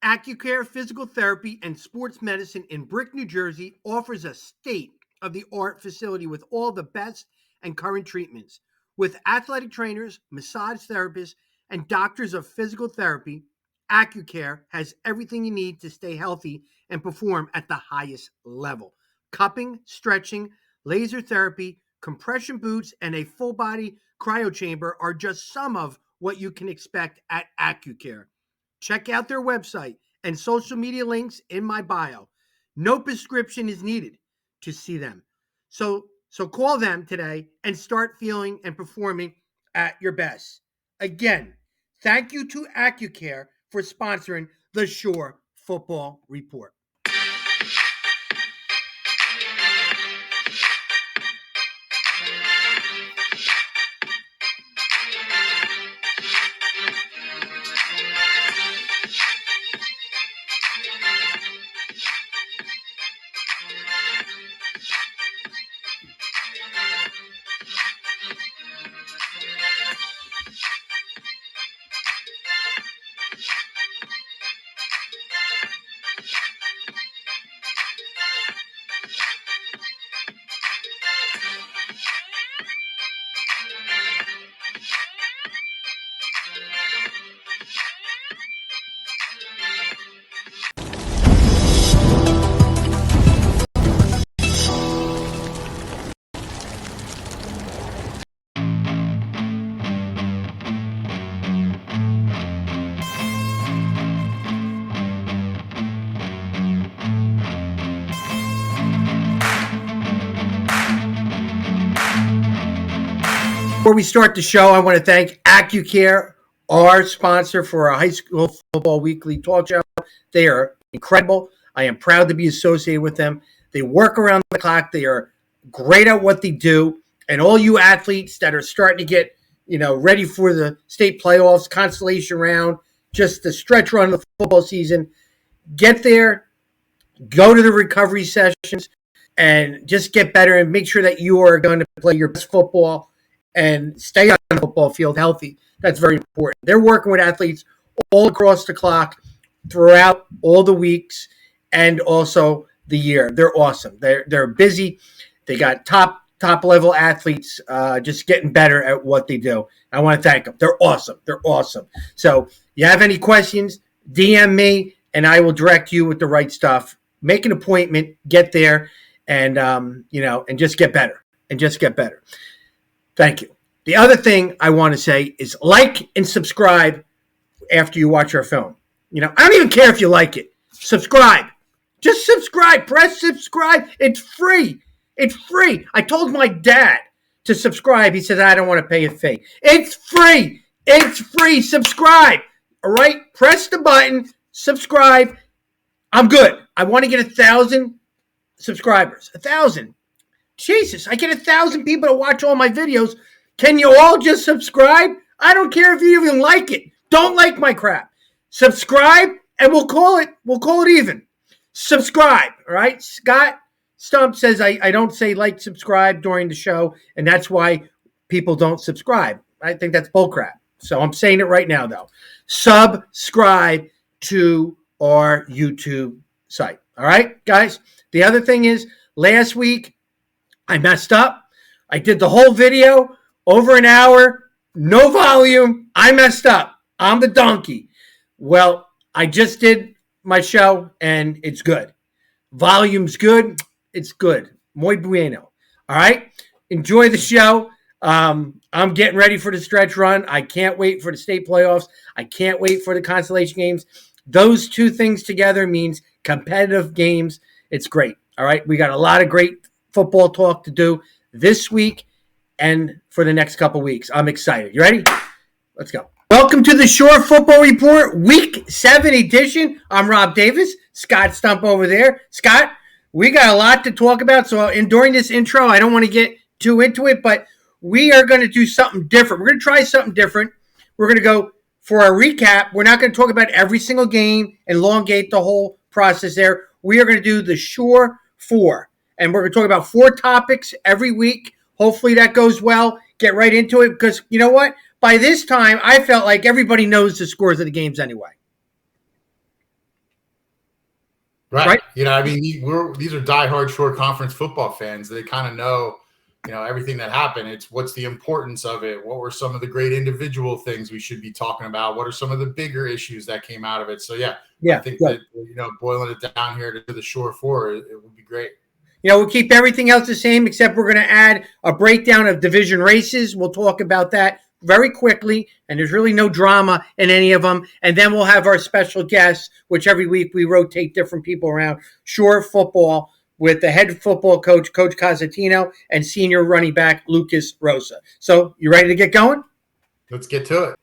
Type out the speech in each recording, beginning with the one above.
ACCUCARE Physical Therapy and Sports Medicine in Brick, New Jersey offers a state-of-the-art facility with all the best and current treatments. With athletic trainers, massage therapists, and doctors of physical therapy, ACCUCARE has everything you need to stay healthy and perform at the highest level. Cupping, stretching, laser therapy, compression boots, and a full-body cryo chamber are just some of what you can expect at ACCUCARE. Check out their website and social media links in my bio. No prescription is needed to see them. So call them today and start feeling and performing at your best. Again, thank you to ACCUCARE for sponsoring the Shore Football Report. Before we start the show, I want to thank ACCUCARE, our sponsor for our high school football weekly talk show. They are incredible. I am proud to be associated with them. They work around the clock. They are great at what they do. And all you athletes that are starting to get, ready for the state playoffs, consolation round, just the stretch run of the football season, get there, go to the recovery sessions, and just get better and make sure that you are going to play your best football and stay on the football field healthy. That's very important. They're working with athletes all across the clock throughout all the weeks and also the year. They're awesome. They're busy. They got top level athletes just getting better at what they do. I want to thank them. They're awesome. They're awesome. So you have any questions, DM me, and I will direct you with the right stuff. Make an appointment, get there, and and just get better. Thank you. The other thing I want to say is like and subscribe after you watch our film. I don't even care if you like it. Subscribe. Just subscribe. Press subscribe. It's free. It's free. I told my dad to subscribe. He says, I don't want to pay a fee. It's free. It's free. Subscribe. All right? Press the button. Subscribe. I'm good. I want to get 1,000 subscribers. 1,000. Jesus, I get 1,000 people to watch all my videos. Can you all just subscribe? I don't care if you even like it. Don't like my crap. Subscribe, and we'll call it even. Subscribe, all right? Stump says I don't say like, subscribe during the show, and that's why people don't subscribe. I think that's bullcrap. So I'm saying it right now, though. Subscribe to our YouTube site, all right, guys? The other thing is, last week, I messed up. I did the whole video, over an hour, no volume. I messed up. I'm the donkey. Well, I just did my show, and it's good. Volume's good. It's good. Muy bueno. All right? Enjoy the show. I'm getting ready for the stretch run. I can't wait for the state playoffs. I can't wait for the consolation games. Those two things together means competitive games. It's great. All right? We got a lot of great football talk to do this week and for the next couple weeks. I'm excited. You ready? Let's go. Welcome to the Shore Football Report, Week 7 edition. I'm Rob Davis. Scott Stump over there. Scott, we got a lot to talk about, so during this intro, I don't want to get too into it, but we are going to do something different. We're going to try something different. We're going to go for our recap. We're not going to talk about every single game and elongate the whole process there. We are going to do the Shore 4. And we're going to talk about 4 topics every week. Hopefully that goes well. Get right into it because you know what? By this time, I felt like everybody knows the scores of the games anyway. Right. I mean, these are diehard Shore Conference football fans. They kind of know, everything that happened. It's what's the importance of it? What were some of the great individual things we should be talking about? What are some of the bigger issues that came out of it? So, I think that, boiling it down here to the Shore Four, it would be great. We'll keep everything else the same, except we're going to add a breakdown of division races. We'll talk about that very quickly, and there's really no drama in any of them. And then we'll have our special guests, which every week we rotate different people around. Shore football with the head football coach, Coach Costantino, and senior running back, Lucas Rosa. So you ready to get going? Let's get to it.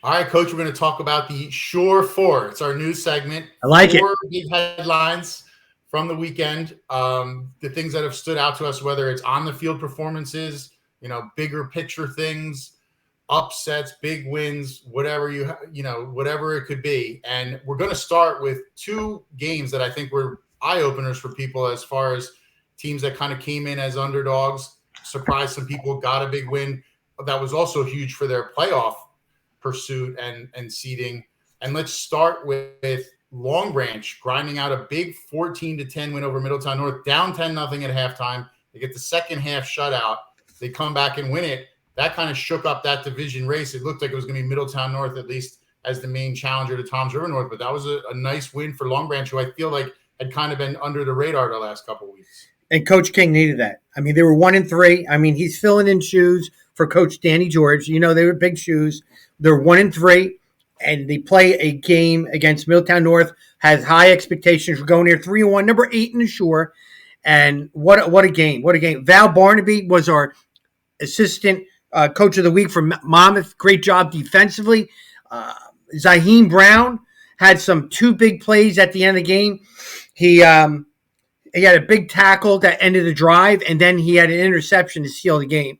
All right, Coach, we're going to talk about the Shore Four. It's our new segment. I like it. 4 big headlines from the weekend, the things that have stood out to us, whether it's on the field performances, bigger picture things, upsets, big wins, whatever whatever it could be. And we're going to start with 2 games that I think were eye openers for people, as far as teams that kind of came in as underdogs, surprised some people, got a big win. That was also huge for their playoff pursuit and seeding. And let's start with Long Branch grinding out a big 14-10 win over Middletown North, down 10-0 at halftime. They get the second half shutout. They come back and win it. That kind of shook up that division race. It looked like it was going to be Middletown North, at least as the main challenger to Toms River North. But that was a nice win for Long Branch, who I feel like had kind of been under the radar the last couple of weeks. And Coach King needed that. I mean, they were 1-3. I mean, he's filling in shoes for Coach Danny George. They were big shoes. They're 1-3. And they play a game against Middletown North, has high expectations. We're going there 3-1, number 8 in the Shore. And what a game. What a game. Val Barnaby was our assistant coach of the week for Monmouth. Great job defensively. Zaheem Brown had 2 big plays at the end of the game. He had a big tackle that ended the drive, and then he had an interception to seal the game.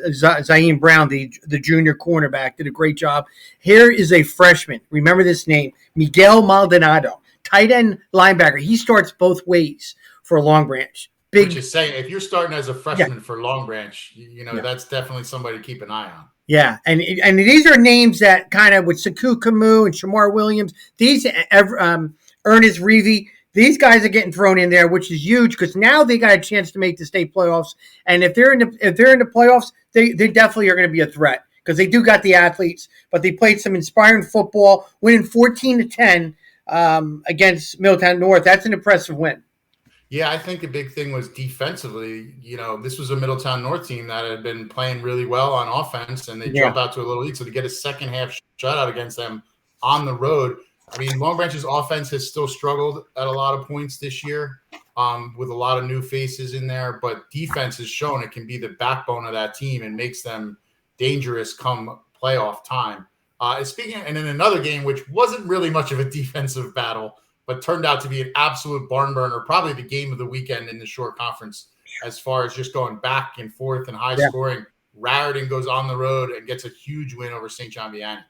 Zaheem Brown, the junior cornerback, did a great job. Here is a freshman. Remember this name, Miguel Maldonado, tight end linebacker. He starts both ways for Long Branch. Big. Which is saying, if you're starting as a freshman for Long Branch, that's definitely somebody to keep an eye on. Yeah, and these are names that kind of with Saku Camus and Shamar Williams, these Ernest Reevy, these guys are getting thrown in there, which is huge because now they got a chance to make the state playoffs. And if they're in the playoffs, they definitely are going to be a threat because they do got the athletes. But they played some inspiring football, winning 14-10 against Middletown North. That's an impressive win. Yeah, I think the big thing was defensively. This was a Middletown North team that had been playing really well on offense, and they jump out to a little lead. So to get a second half shutout against them on the road. I mean, Long Branch's offense has still struggled at a lot of points this year with a lot of new faces in there, but defense has shown it can be the backbone of that team and makes them dangerous come playoff time. And in another game, which wasn't really much of a defensive battle, but turned out to be an absolute barn burner, probably the game of the weekend in the Shore Conference as far as just going back and forth and high scoring. Raritan goes on the road and gets a huge win over St. John Vianney.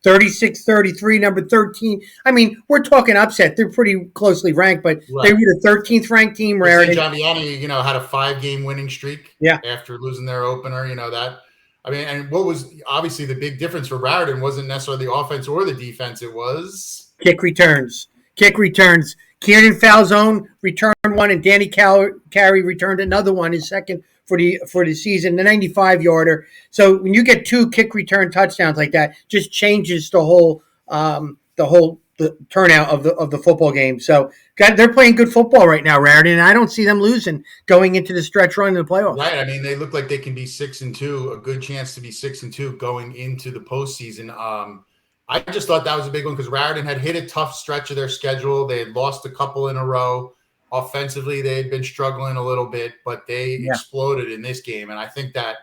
36-33, number 13. I mean, we're talking upset. They're pretty closely ranked, but they were the 13th ranked team. St. John Vianney, had a 5-game winning streak after losing their opener. That. I mean, and what was obviously the big difference for Raritan wasn't necessarily the offense or the defense. It was kick returns. Kieran Falzone returned one, and Danny Carey returned another one, his second for the season, the 95-yarder. So when you get 2 kick return touchdowns like that, just changes the whole turnout of the football game. So they're playing good football right now, Raritan, and I don't see them losing going into the stretch run in the playoffs. Right. I mean, they look like they can be 6-2, a good chance to be 6-2 going into the postseason. I just thought that was a big one because Raritan had hit a tough stretch of their schedule. They had lost a couple in a row. Offensively, they had been struggling a little bit, but they exploded in this game. And I think that,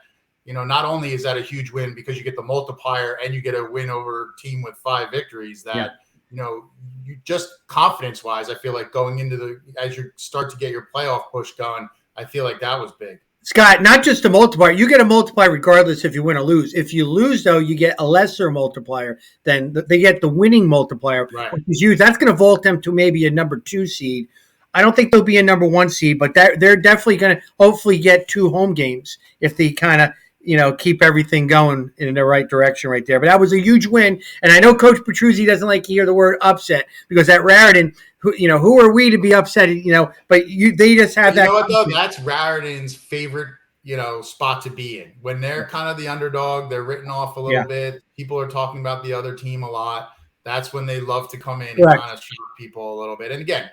not only is that a huge win because you get the multiplier and you get a win over a team with 5 victories that, you just confidence-wise, I feel like going into as you start to get your playoff push going, I feel like that was big. Scott, not just a multiplier. You get a multiplier regardless if you win or lose. If you lose, though, you get a lesser multiplier. Then they get the winning multiplier, which is huge. That's going to vault them to maybe a number 2 seed. I don't think they'll be a number 1 seed, but they're definitely going to hopefully get 2 home games if they kind of keep everything going in the right direction right there. But that was a huge win, and I know Coach Petruzzi doesn't like to hear the word upset because at Raritan, who are we to be upset? But they just have that. You know what though? That's Raritan's favorite, spot to be in. When they're kind of the underdog, they're written off a little bit. People are talking about the other team a lot. That's when they love to come in and kind of shock people a little bit. And again,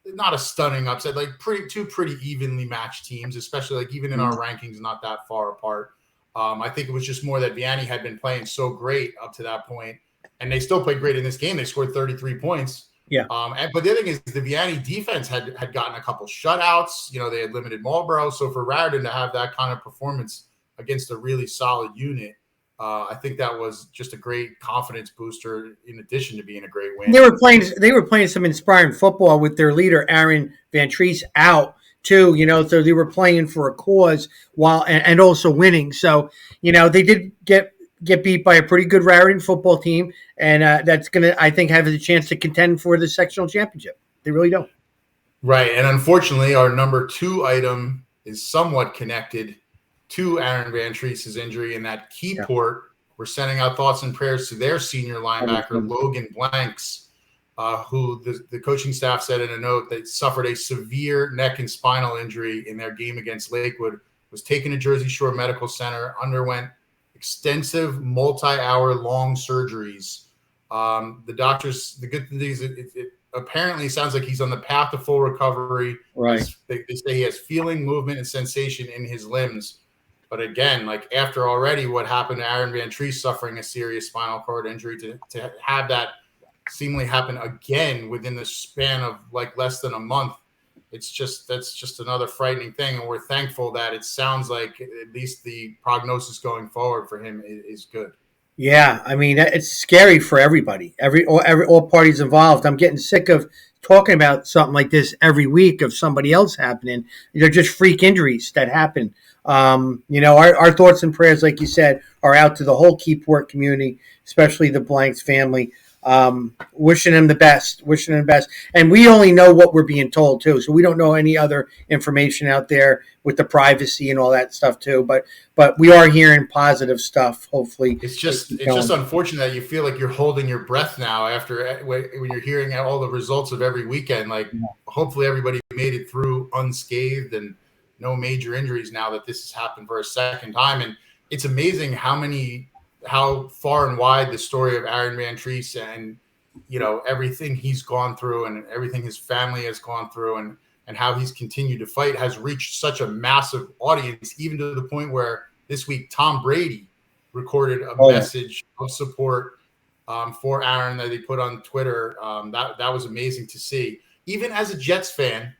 not a stunning upset, like two pretty evenly matched teams, especially like even in our rankings, not that far apart. I think it was just more that Vianney had been playing so great up to that point, and they still played great in this game. They scored 33 points. Yeah. But the other thing is the Vianney defense had gotten a couple shutouts. They had limited Marlboro. So for Raritan to have that kind of performance against a really solid unit, I think that was just a great confidence booster in addition to being a great win. They were playing some inspiring football with their leader, Aaron Van Treese, out too, so they were playing for a cause and also winning. So, they did get beat by a pretty good Raritan football team, and that's going to, I think, have a chance to contend for the sectional championship. They really don't. Right, and unfortunately, our number 2 item is somewhat connected to Aaron Van Treese's injury in that Keyport. We're sending out thoughts and prayers to their senior linebacker, Logan Blanks, who the coaching staff said in a note that suffered a severe neck and spinal injury in their game against Lakewood, was taken to Jersey Shore Medical Center, underwent extensive multi-hour long surgeries. The doctors, the good thing is it apparently sounds like he's on the path to full recovery. Right. They say he has feeling, movement, and sensation in his limbs. But again, like after already what happened to Aaron Van Treese suffering a serious spinal cord injury, to have that seemingly happen again within the span of like less than a month, that's just another frightening thing. And we're thankful that it sounds like at least the prognosis going forward for him is good. Yeah, I mean, it's scary for everybody, all parties involved. I'm getting sick of talking about something like this every week of somebody else happening. They're just freak injuries that happen. Our thoughts and prayers, like you said, are out to the whole Keyport community, especially the Blanks family. Wishing them the best. And we only know what we're being told too. So we don't know any other information out there with the privacy and all that stuff too. But we are hearing positive stuff. Hopefully, it's just unfortunate that you feel like you're holding your breath now after when you're hearing all the results of every weekend. Like hopefully everybody made it through unscathed and no major injuries now that this has happened for a second time. And it's amazing how far and wide the story of Aaron Van Treese and, everything he's gone through and everything his family has gone through and how he's continued to fight has reached such a massive audience, even to the point where this week Tom Brady recorded a message of support for Aaron that he put on Twitter. That was amazing to see. Even as a Jets fan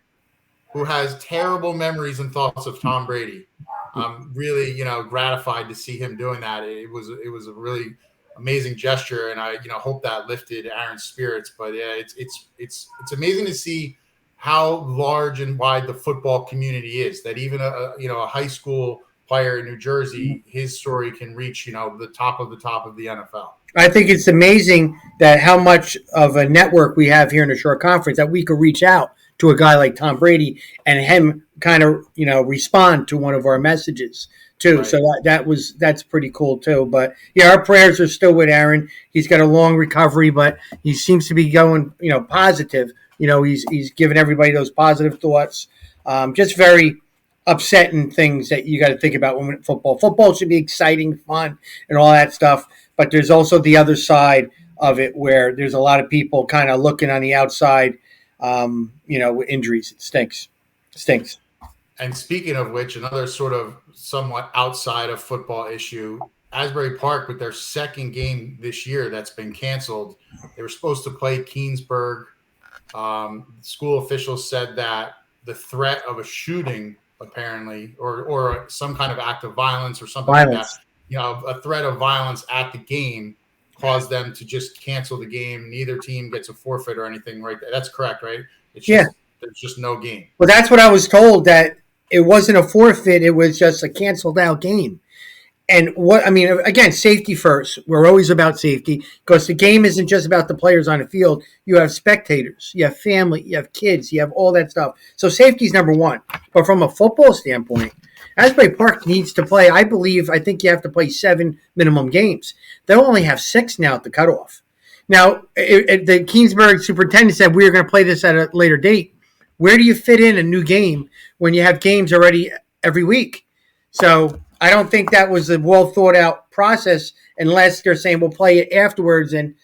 who has terrible memories and thoughts of Tom Brady, I'm really, gratified to see him doing that. It was a really amazing gesture, and I, hope that lifted Aaron's spirits. But yeah, it's amazing to see how large and wide the football community is. That even a high school player in New Jersey, his story can reach the top of the NFL. I think it's amazing that how much of a network we have here in the Shore Conference that we could reach out to a guy like Tom Brady and him kind of, respond to one of our messages too. Right. So that's pretty cool too. But yeah, our prayers are still with Aaron. He's got a long recovery, but he seems to be going, positive. He's giving everybody those positive thoughts. Just very upsetting things that you got to think about when football should be exciting, fun, and all that stuff. But there's also the other side of it where there's a lot of people kind of looking on the outside, with injuries. It stinks. And speaking of which, another sort of somewhat outside of football issue, Asbury Park with their second game this year that's been canceled. They were supposed to play Keensburg. School officials said that the threat of a shooting, apparently, or some kind of act of violence or something like that, a threat of violence at the game caused them to just cancel the game. Neither team gets a forfeit or anything, right? That's correct, right? There's just no game. Well, that's what I was told, that it wasn't a forfeit. It was just a canceled out game. And again, safety first. We're always about safety because the game isn't just about the players on the field. You have spectators, you have family, you have kids, you have all that stuff. So safety is number one. But from a football standpoint, Asbury Park needs to play. I think you have to play 7 minimum games. They'll only have 6 now at the cutoff. Now, the Keensburg superintendent said we were going to play this at a later date. Where do you fit in a new game when you have games already every week? So I don't think that was a well thought out process unless they're saying we'll play it afterwards and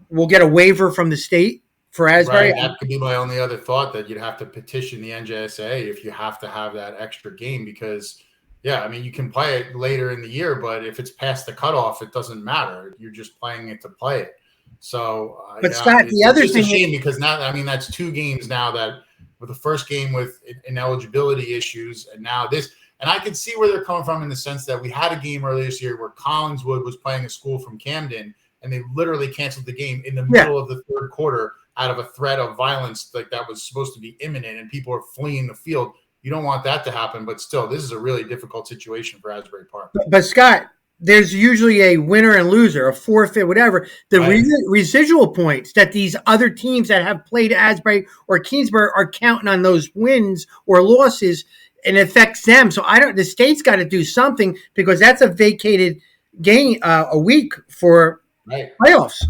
we'll get a waiver from the state for Asbury. Right. That could be my only other thought, that you'd have to petition the NJSA if you have to have that extra game because, yeah, I mean, you can play it later in the year, but if it's past the cutoff, it doesn't matter. You're just playing it to play it. So, but yeah, Scott, the other just thing a shame because now, I mean, that's 2 games now that with the first game with ineligibility issues and now this, and I could see where they're coming from in the sense that we had a game earlier this year where Collingswood was playing a school from Camden and they literally canceled the game in the middle of the third quarter out of a threat of violence like that was supposed to be imminent and people are fleeing the field. You don't want that to happen, but still, this is a really difficult situation for Asbury Park. But Scott, there's usually a winner and loser, a forfeit, whatever. The residual points that these other teams that have played Asbury or Keensburg are counting on those wins or losses, and it affects them. So the state's got to do something because that's a vacated game a week for playoffs.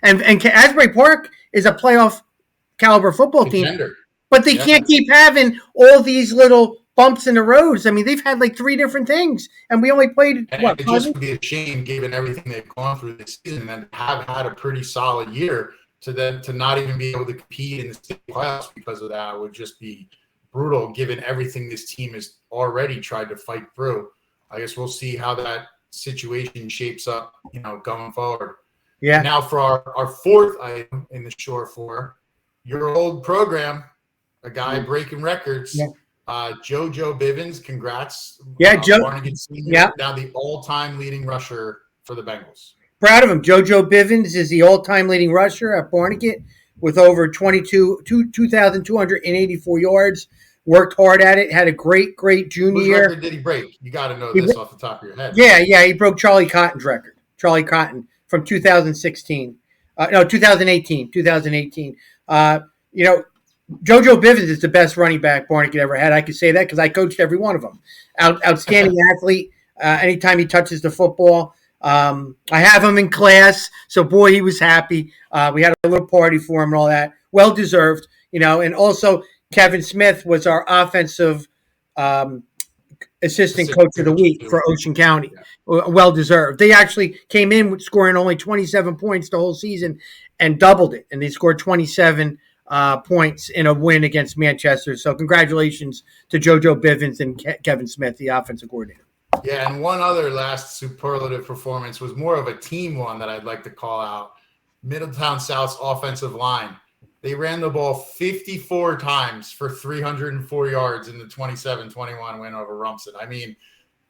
And Asbury Park is a playoff caliber football team, but they can't keep having all these little bumps in the roads. I mean, they've had like 3 different things, and we only played it just would be a shame given everything they've gone through this season and have had a pretty solid year to not even be able to compete in the state playoffs because of that would just be brutal given everything this team has already tried to fight through. I guess we'll see how that situation shapes up, going forward. Yeah. Now for our fourth item in the Shore 4, your old program, a guy breaking records. Yeah. JoJo Bivens, congrats. Yeah, Joe. Now the all-time leading rusher for the Bengals. Proud of him. JoJo Bivens is the all-time leading rusher at Barnegat with over 2,284 yards. Worked hard at it. Had a great junior year. Whose record did he break? You got to know this off the top of your head. Yeah. He broke Charlie Cotton's record. Charlie Cotton from 2016. 2018. 2018. JoJo Bivens is the best running back Barnegat ever had. I can say that because I coached every one of them. Outstanding athlete. Anytime he touches the football, I have him in class. So boy, he was happy. We had a little party for him and all that. Well deserved, And also Kevin Smith was our offensive assistant coach of the week for Ocean County. Yeah. Well deserved. They actually came in scoring only 27 points the whole season and doubled it, and they scored 27 points in a win against Manchester. So congratulations to JoJo Bivens and Kevin Smith, the offensive coordinator. Yeah, and one other last superlative performance was more of a team one that I'd like to call out. Middletown South's offensive line. They ran the ball 54 times for 304 yards in the 27-21 win over Rumson. I mean,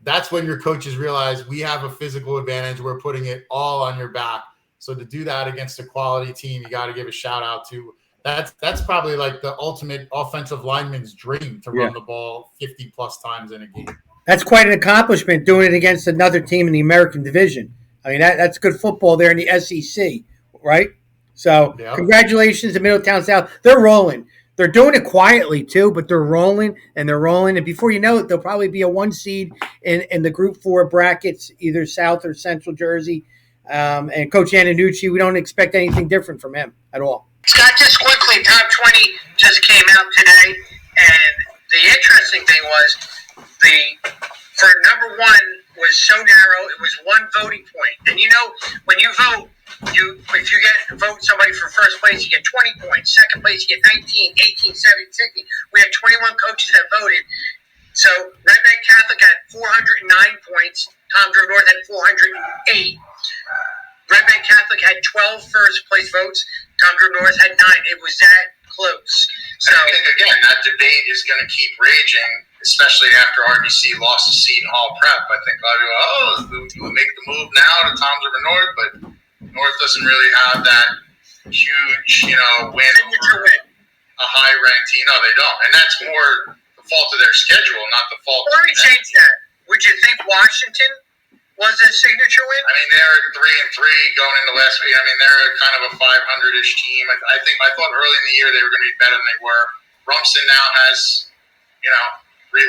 that's when your coaches realize we have a physical advantage. We're putting it all on your back. So to do that against a quality team, you got to give a shout out to That's probably like the ultimate offensive lineman's dream to run the ball 50 plus times in a game. That's quite an accomplishment doing it against another team in the American Division. I mean, that's good football there in the SEC, right? So Congratulations to Middletown South. They're rolling. They're doing it quietly too, but they're rolling. And before you know it, they'll probably be a 1 seed in the Group 4 brackets, either South or Central Jersey. And Coach Antonucci, we don't expect anything different from him at all. Scott, just quickly, top 20 just came out today, and the interesting thing was for number 1 was so narrow, it was 1 voting point. And when you vote, if you vote somebody for first place, you get 20 points. Second place, you get 19, 18, 17, 16. We had 21 coaches that voted. So Red Bank Catholic had 409 points. Tom Drew North had 408. Red Bank Catholic had 12 first place votes. Tom Drew North had 9. It was that close. So I think, again, that debate is going to keep raging, especially after RBC lost a seat in Hall Prep. I think a lot of people we'll make the move now to Toms River North, but North doesn't really have that huge, win over a high-ranked team. No, they don't. And that's more the fault of their schedule, not the fault of them. Let me change that. Would you think Washington was a signature win? I mean, they're 3-3 going into last week. I mean, they're kind of a 500-ish team. I thought early in the year they were going to be better than they were. Rumson now has, 3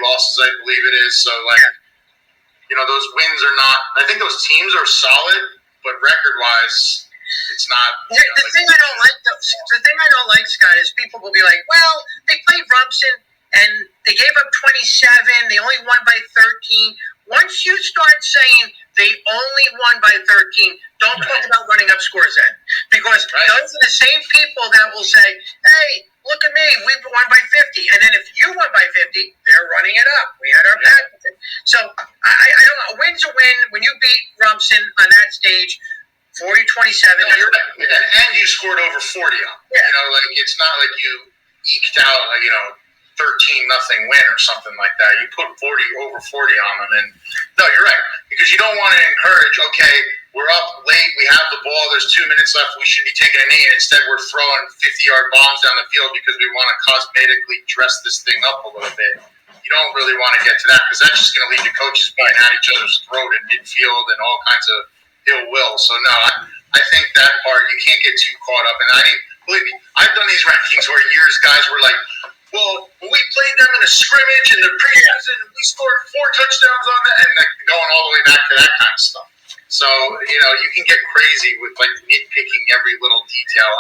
losses, I believe it is. So, those wins are not – I think those teams are solid, but record-wise, It's not. The thing I don't like, Scott, is people will be like, "Well, they played Rumson and they gave up 27. They only won by 13." Once you start saying they only won by 13, don't talk about running up scores then, because those are the same people that will say, "Hey, look at me, we won by 50," and then if you won by 50, they're running it up. We had our back with it. So I don't know. A win's a win. When you beat Rumson on that stage, 40-27. Yeah, you're right. And you scored over 40 on them. Yeah. It's not like you eked out 13-0 win or something like that. You put over 40 on them, and no, you're right, because you don't want to encourage. Okay, we're up late, we have the ball, there's 2 minutes left, we should be taking a knee, and instead we're throwing 50-yard bombs down the field because we want to cosmetically dress this thing up a little bit. You don't really want to get to that, because that's just going to lead to coaches being at each other's throat in midfield and all kinds of ill will. So no, I think that part you can't get too caught up. And believe me, I've done these rankings where guys were like, "Well, when we played them in a scrimmage in the preseason, we scored 4 touchdowns on that," and going all the way back to that kind of stuff. So you can get crazy with nitpicking every little detail.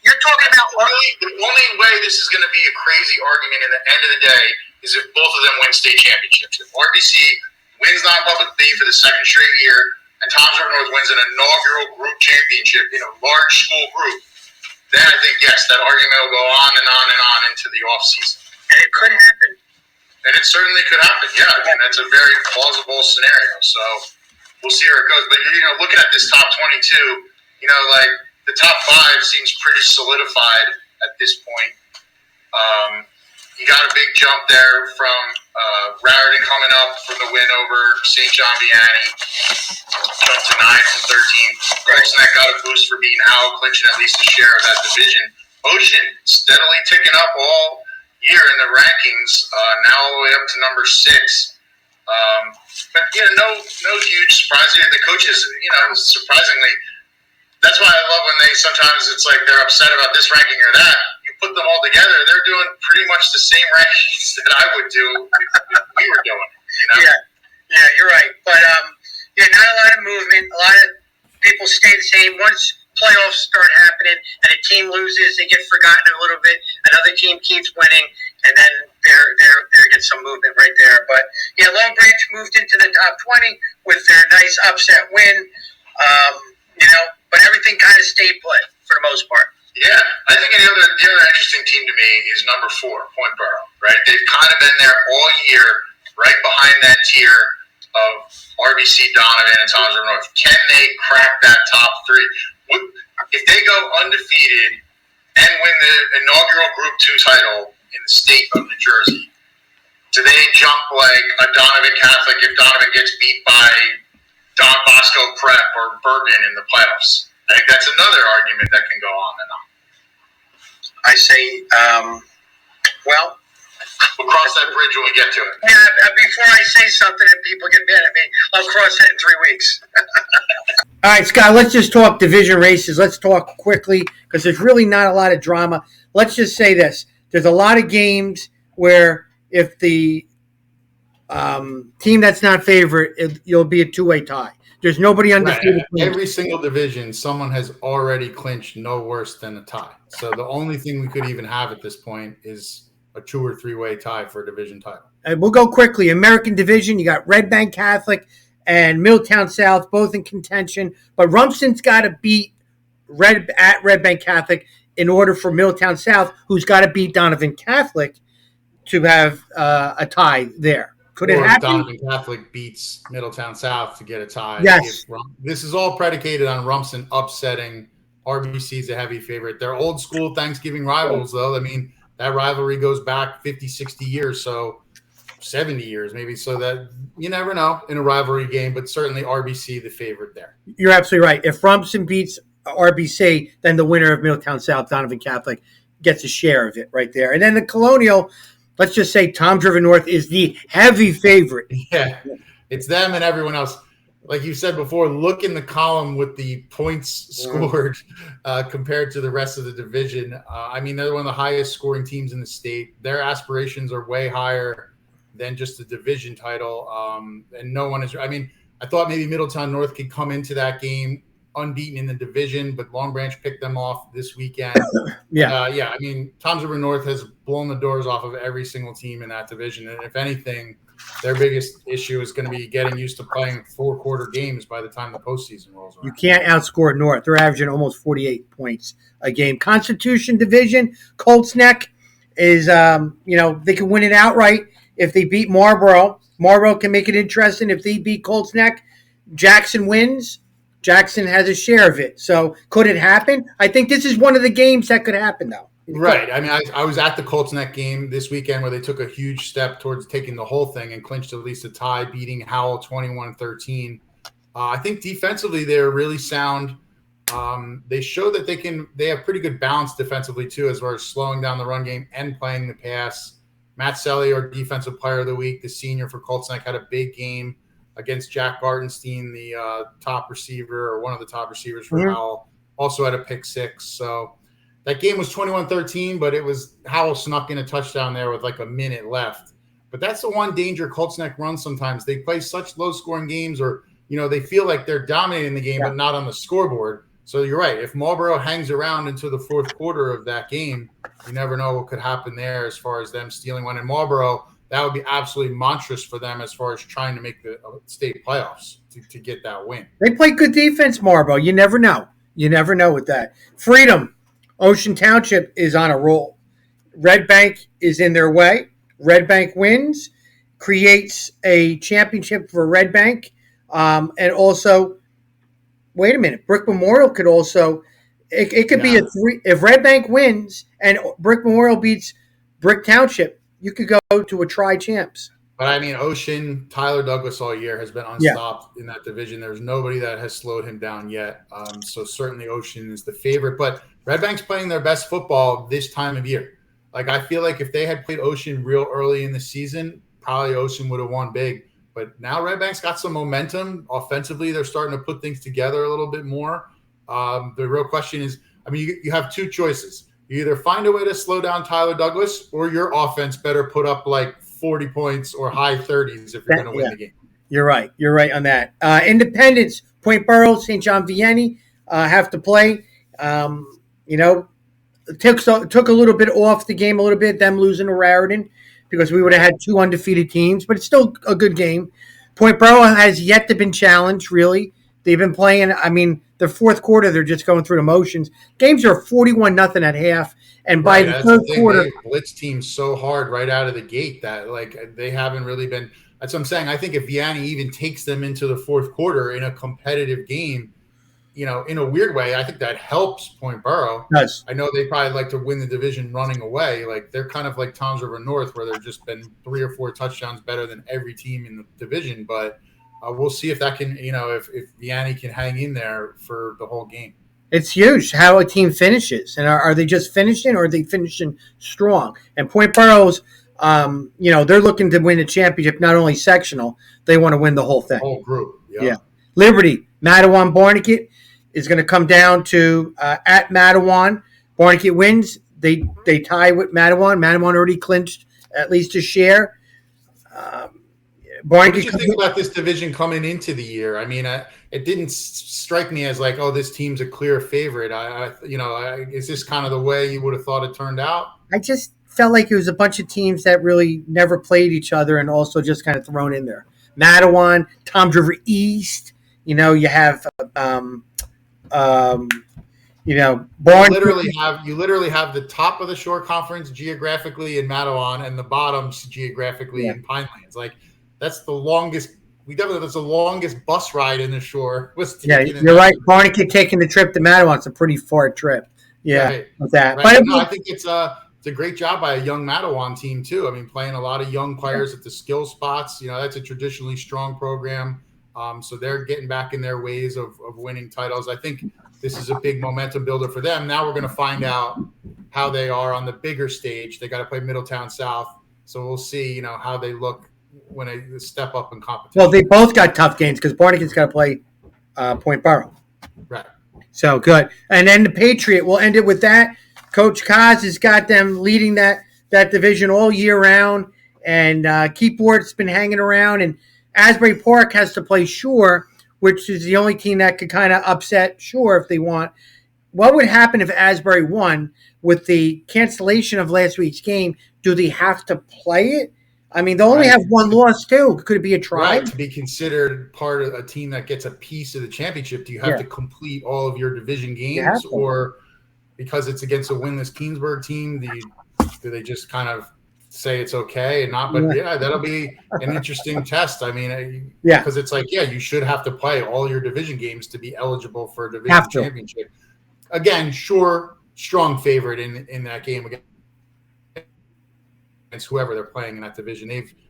You're talking about the only way this is going to be a crazy argument in the end of the day is if both of them win state championships. If RBC wins non-public league for the second straight year, and Tom's River North wins an inaugural group championship in a large school group, then I think, yes, that argument will go on and on and on into the offseason. And it could happen. And it certainly could happen, yeah. I mean, that's a very plausible scenario. So we'll see where it goes. But, looking at this top 22, the top 5 seems pretty solidified at this point. You got a big jump there from Raritan coming up from the win over St. John Vianney. Jumped to 9 from 13. Grossenet got a boost for beating Howell, clinching at least a share of that division. Ocean steadily ticking up all year in the rankings, now all the way up to number 6. But no huge surprise here. The coaches, surprisingly, that's why I love when sometimes it's like they're upset about this ranking or that. You put them all together, they're doing pretty much the same rankings that I would do if we were doing it. Yeah, you're right. But not a lot of movement. A lot of people stay the same. Once playoffs start happening and a team loses, they get forgotten a little bit. Another team keeps winning, and then there gets some movement right there. But Long Branch moved into the top 20 with their nice upset win. But everything kind of stayed put for the most part. Yeah, I think the other interesting team to me is number 4, Point Borough, right? They've kind of been there all year, right behind that tier of RBC, Donovan, and Tom's River North. Can they crack that top 3? If they go undefeated and win the inaugural Group 2 title in the state of New Jersey, do they jump like a Donovan Catholic if Donovan gets beat by Don Bosco Prep or Bergen in the playoffs? I think that's another argument that can go on and on. I say, we'll cross that bridge when we get to it. Yeah, before I say something and people get mad at me, I'll cross it in 3 weeks. All right, Scott, let's just talk division races. Let's talk quickly because there's really not a lot of drama. Let's just say this. There's a lot of games where if the team that's not favored, you'll be a 2-way tie. There's nobody undefeated. Right. Every single division, someone has already clinched no worse than a tie. So the only thing we could even have at this point is a 2- or 3-way tie for a division title. And we'll go quickly. American Division, you got Red Bank Catholic and Middletown South, both in contention. But Rumson's got to beat Red Bank Catholic in order for Middletown South, who's got to beat Donovan Catholic, to have a tie there. Could it happen? Donovan Catholic beats Middletown South to get a tie. Yes. This is all predicated on Rumson upsetting RBC's a heavy favorite. They're old school Thanksgiving rivals, though. I mean, that rivalry goes back 50, 60 years, so 70 years maybe. So that you never know in a rivalry game, but certainly RBC the favorite there. You're absolutely right. If Rumson beats RBC, then the winner of Middletown South, Donovan Catholic, gets a share of it right there. And then the Colonial, let's just say Tom's River North is the heavy favorite. Yeah, it's them and everyone else. Like you said before, look in the column with the points scored compared to the rest of the division. I mean, they're one of the highest scoring teams in the state. Their aspirations are way higher than just the division title. And no one is – I mean, I thought maybe Middletown North could come into that game unbeaten in the division, but Long Branch picked them off this weekend. Yeah. I mean, Toms River North has blown the doors off of every single team in that division. And if anything, their biggest issue is going to be getting used to playing 4-quarter games by the time the postseason rolls around. You can't outscore North. They're averaging almost 48 points a game. Constitution Division, Colts Neck is, they can win it outright if they beat Marlboro. Marlboro can make it interesting. If they beat Colts Neck, Jackson wins. Jackson has a share of it. So could it happen? I think this is one of the games that could happen, though. Right. I mean, I was at the Colts Neck game this weekend where they took a huge step towards taking the whole thing and clinched at least a tie, beating Howell 21-13. I think defensively they're really sound. They show that they have pretty good balance defensively too, as far as slowing down the run game and playing the pass. Matt Selly, our defensive player of the week, the senior for Colts Neck, had a big game against Jack Gartenstein, the top receiver or one of the top receivers for Howell. Also had a pick six. So that game was 21-13, but it was Howell snuck in a touchdown there with like a minute left. But that's the one danger Colts Neck runs sometimes. They play such low-scoring games, or they feel like they're dominating the game, but not on the scoreboard. So you're right. If Marlboro hangs around into the fourth quarter of that game, you never know what could happen there as far as them stealing one. And Marlboro, that would be absolutely monstrous for them as far as trying to make the state playoffs to get that win. They play good defense, Marlboro. You never know. You never know with that. Freedom, Ocean Township is on a roll. Red Bank is in their way. Red Bank wins, creates a championship for Red Bank, and also, wait a minute, Brick Memorial could also, it could be a three. If Red Bank wins and Brick Memorial beats Brick Township, you could go to a tri-champs. But I mean, Ocean, Tyler Douglas all year has been unstopped in that division. There's nobody that has slowed him down yet. So certainly Ocean is the favorite. But Red Bank's playing their best football this time of year. Like, I feel like if they had played Ocean real early in the season, probably Ocean would have won big. But now Red Bank's got some momentum. Offensively, they're starting to put things together a little bit more. The real question is, I mean, you have two choices. You either find a way to slow down Tyler Douglas, or your offense better put up like 40 points or high 30s if you're going to win the game. You're right. You're right on that. Independence, Point Borough, St. John Vianney have to play. Took a little bit off the game a little bit, them losing to Raritan, because we would have had two undefeated teams, but it's still a good game. Point Borough has yet to been challenged, really. They've been playing, I mean, the fourth quarter, they're just going through the motions. Games are 41-0 at half, and by the third quarter. They blitz teams so hard right out of the gate that, like, they haven't really been – that's what I'm saying. I think if Vianney even takes them into the fourth quarter in a competitive game, in a weird way, I think that helps Point Borough. Yes. I know they probably like to win the division running away. Like, they're kind of like Toms River North, where they've just been 3 or 4 touchdowns better than every team in the division. But we'll see if that can, if Vianney can hang in there for the whole game. It's huge how a team finishes. And are they just finishing, or are they finishing strong? And Point Borough's, they're looking to win a championship, not only sectional, they want to win the whole thing. Whole group. Yeah. Liberty, Matawan, Barnegat is going to come down to at Matawan. Barnegat wins. They tie with Matawan. Matawan already clinched at least a share. What did you think about this division coming into the year? I mean, it didn't strike me as like, oh, this team's a clear favorite. Is this kind of the way you would have thought it turned out? I just felt like it was a bunch of teams that really never played each other and also just kind of thrown in there. Matawan, Toms River East. You have Barn. You literally have the top of the Shore Conference geographically in Matawan and the bottoms geographically in Pinelands. Like, that's the longest. That's the longest bus ride in the Shore. You're right. Barnegat taking the trip to Matawan. It's a pretty far trip. Yeah, right. With that. Right. But I think it's a great job by a young Matawan team too. I mean, playing a lot of young players at the skill spots. That's a traditionally strong program. So they're getting back in their ways of winning titles. I think this is a big momentum builder for them. Now we're going to find out how they are on the bigger stage. They got to play Middletown South. So we'll see, how they look when they step up in competition. Well, they both got tough games because Barnegat's got to play Point Borough. Right. So good. And then the Patriot, we'll end it with that. Coach Kaz has got them leading that division all year round. And Keyport's been hanging around. And Asbury Park has to play Shore, which is the only team that could kind of upset Shore if they want. What would happen if Asbury won with the cancellation of last week's game? Do they have to play it? I mean, they only have one loss too. Could it be a try? Right, to be considered part of a team that gets a piece of the championship, do you have to complete all of your division games, or because it's against a winless Keensburg team, do they just kind of say it's okay and not? But that'll be an interesting test. I mean, because it's like, you should have to play all your division games to be eligible for a division championship. Again, sure, strong favorite in that game against whoever they're playing in that division.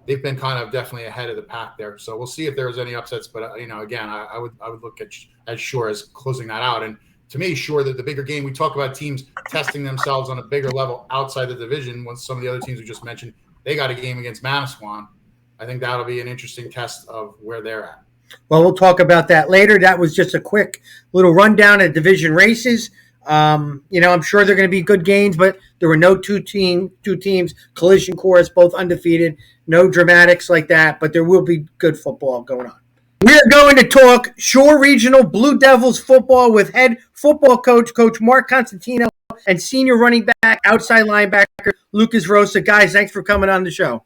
They've been kind of definitely ahead of the pack there. So we'll see if there's any upsets. But again, I would look at Shore as closing that out. And to me, Shore, that the bigger game, we talk about teams testing themselves on a bigger level outside the division. When some of the other teams we just mentioned, they got a game against Manasquan. I think that'll be an interesting test of where they're at. Well, we'll talk about that later. That was just a quick little rundown of division races. I'm sure they're going to be good games, but there were no two teams, collision course, both undefeated, no dramatics like that, but there will be good football going on. We are going to talk Shore Regional Blue Devils football with head football coach Mark Costantino, and senior running back, outside linebacker, Lucas Rosa. Guys, thanks for coming on the show.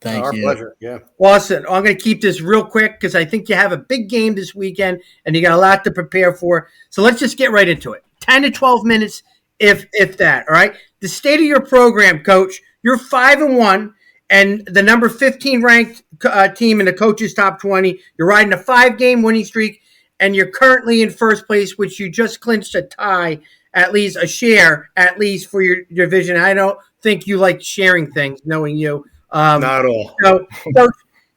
Thank you. Our pleasure. Yeah. Awesome. I'm going to keep this real quick because I think you have a big game this weekend and you got a lot to prepare for. So let's just get right into it. 10 to 12 minutes, if that. All right. The state of your program, Coach. You're 5-1, and the number 15 ranked team in the coaches' top 20. You're riding a 5-game winning streak, and you're currently in first place, which you just clinched a tie, at least a share, at least for your division. I don't think you like sharing things, knowing you. Not at all. So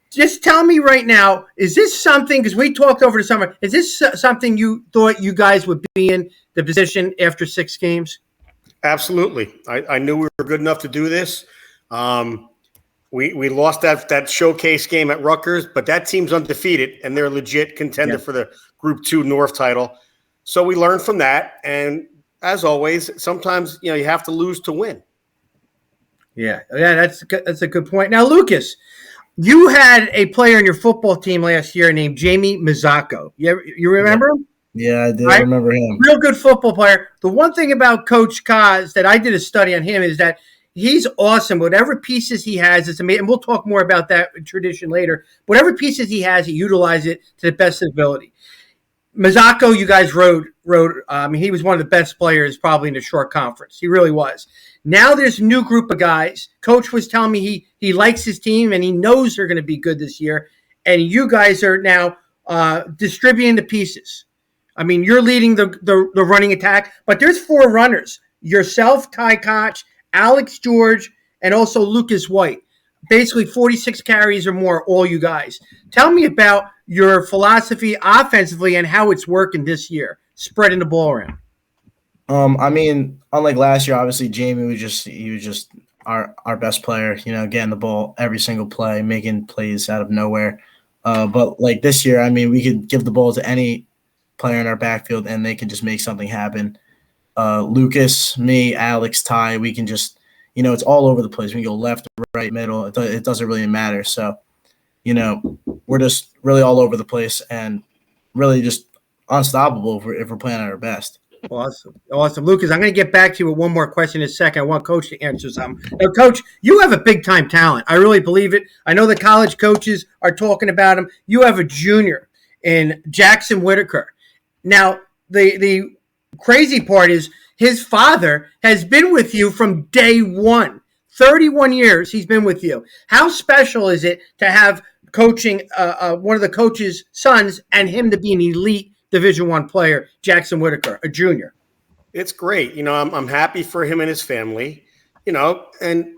just tell me right now, is this something, because we talked over the summer, is this something you thought you guys would be in the position after 6 games? Absolutely. I knew we were good enough to do this. We lost that showcase game at Rutgers, but that team's undefeated, and they're a legit contender for the Group 2 North title. So we learned from that, and as always, sometimes you have to lose to win. Yeah, that's a good point. Now, Lucas, you had a player on your football team last year named Jamie Mazzacco. You remember him? Yeah, I do remember him. Real good football player. The one thing about Coach Kaz that I did a study on him is that he's awesome. Whatever pieces he has, it's amazing. And we'll talk more about that tradition later. Whatever pieces he has, he utilizes it to the best of his ability. Mazzacco, you guys rode. He was one of the best players probably in the short conference. He really was. Now there's a new group of guys. Coach was telling me he likes his team and he knows they're going to be good this year. And you guys are now distributing the pieces. I mean, you're leading the running attack, but there's 4 runners. Yourself, Ty Koch, Alex George, and also Lucas White. Basically 46 carries or more, all you guys. Tell me about your philosophy offensively and how it's working this year, spreading the ball around. Unlike last year, obviously Jamie was just our best player, getting the ball every single play, making plays out of nowhere. But like this year, we could give the ball to any player in our backfield and they can just make something happen. Lucas, me, Alex, Ty, we can just, it's all over the place. We can go left, right, middle. It doesn't really matter. So, we're just really all over the place and really just unstoppable if we're playing at our best. Awesome. Lucas, I'm going to get back to you with one more question in a second. I want Coach to answer something. Now, Coach, you have a big-time talent. I really believe it. I know the college coaches are talking about him. You have a junior in Jackson Whitaker. Now, the crazy part is his father has been with you from day one. 31 years he's been with you. How special is it to have coaching one of the coach's sons and him to be an elite Division I player, Jackson Whitaker, a junior? It's great. I'm happy for him and his family, and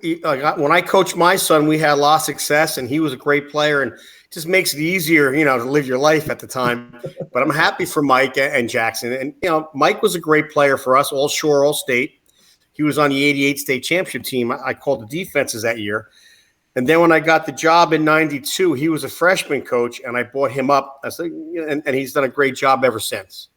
when I coached my son, we had a lot of success and he was a great player and it just makes it easier, to live your life at the time. But I'm happy for Mike and Jackson. And, Mike was a great player for us, all Shore, all state. He was on the 88 state championship team. I called the defenses that year. And then when I got the job in 92, he was a freshman coach, and I brought him up. And he's done a great job ever since.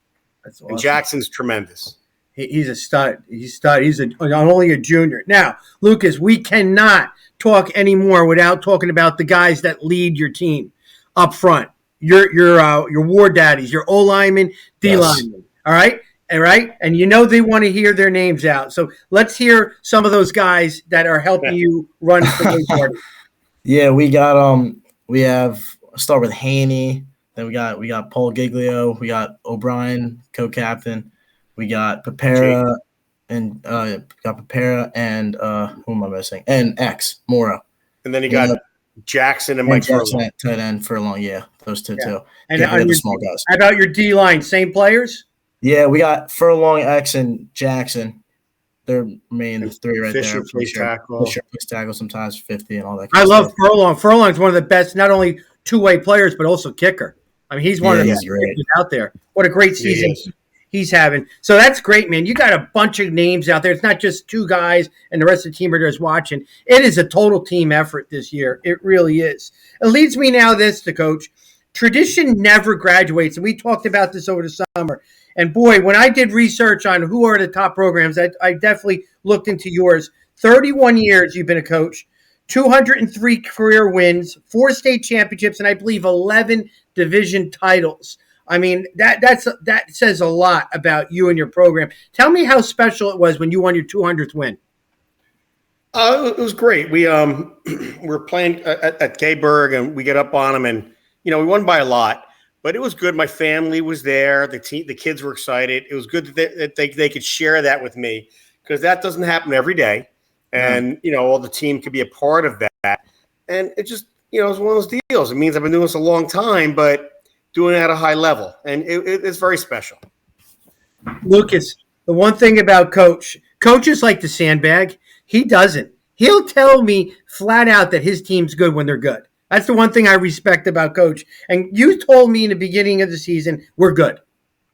That's awesome. And Jackson's tremendous. He's a stud. He's not only a junior. Now, Lucas, we cannot talk anymore without talking about the guys that lead your team up front. your war daddies, your O linemen, D linemen. All right. All right. And they want to hear their names out. So let's hear some of those guys that are helping you run for those parties. Yeah, we have start with Haney, then we got Paul Giglio, we got O'Brien, co-captain, we got Papera and who am I missing? And X Mora. And then you got Jackson and Mike Jackson at tight end for a long, those two too. And the small guys. How about your D line? Same players? Yeah, we got Furlong, X, and Jackson. They're main three right Fisher there. plays tackle. Fisher plays tackle sometimes 50 and all that. I love Furlong. Furlong's one of the best, not only two-way players, but also kicker. I mean, he's one of the best kickers out there. What a great season he's having. So that's great, man. You got a bunch of names out there. It's not just two guys and the rest of the team are just watching. It is a total team effort this year. It really is. It leads me now to Coach. Tradition never graduates, and we talked about this over the summer. And boy, when I did research on who are the top programs, I definitely looked into yours. 31 years you've been a coach, 203 career wins, 4 state championships, and I believe 11 division titles. I mean, that says a lot about you and your program. Tell me how special it was when you won your 200th win. It was great. We were playing at K-Berg, and we get up on them, and we won by a lot. But it was good. My family was there. The kids were excited. It was good that they could share that with me, because that doesn't happen every day. And, all the team could be a part of that. And it just, it was one of those deals. It means I've been doing this a long time, but doing it at a high level. And it's very special. Lucas, the one thing about coaches like to sandbag. He doesn't. He'll tell me flat out that his team's good when they're good. That's the one thing I respect about Coach. And you told me in the beginning of the season, we're good.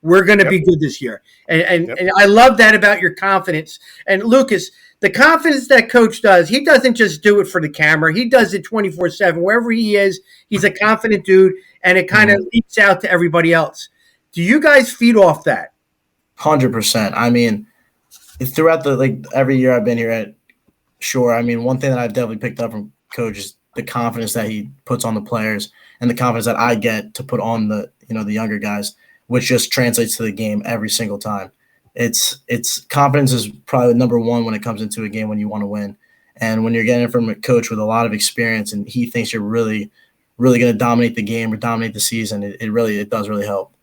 We're going to be good this year. And I love that about your confidence. And Lucas, the confidence that Coach does, he doesn't just do it for the camera. He does it 24/7. Wherever he is, he's a confident dude, and it kind of leaks out to everybody else. Do you guys feed off that? 100%. I mean, throughout every year I've been here at Shore, I mean, one thing that I've definitely picked up from Coach is the confidence that he puts on the players and the confidence that I get to put on the younger guys, which just translates to the game every single time. It's confidence is probably number one when it comes into a game when you want to win. And when you're getting it from a coach with a lot of experience and he thinks you're really, really going to dominate the game or dominate the season, it does really help.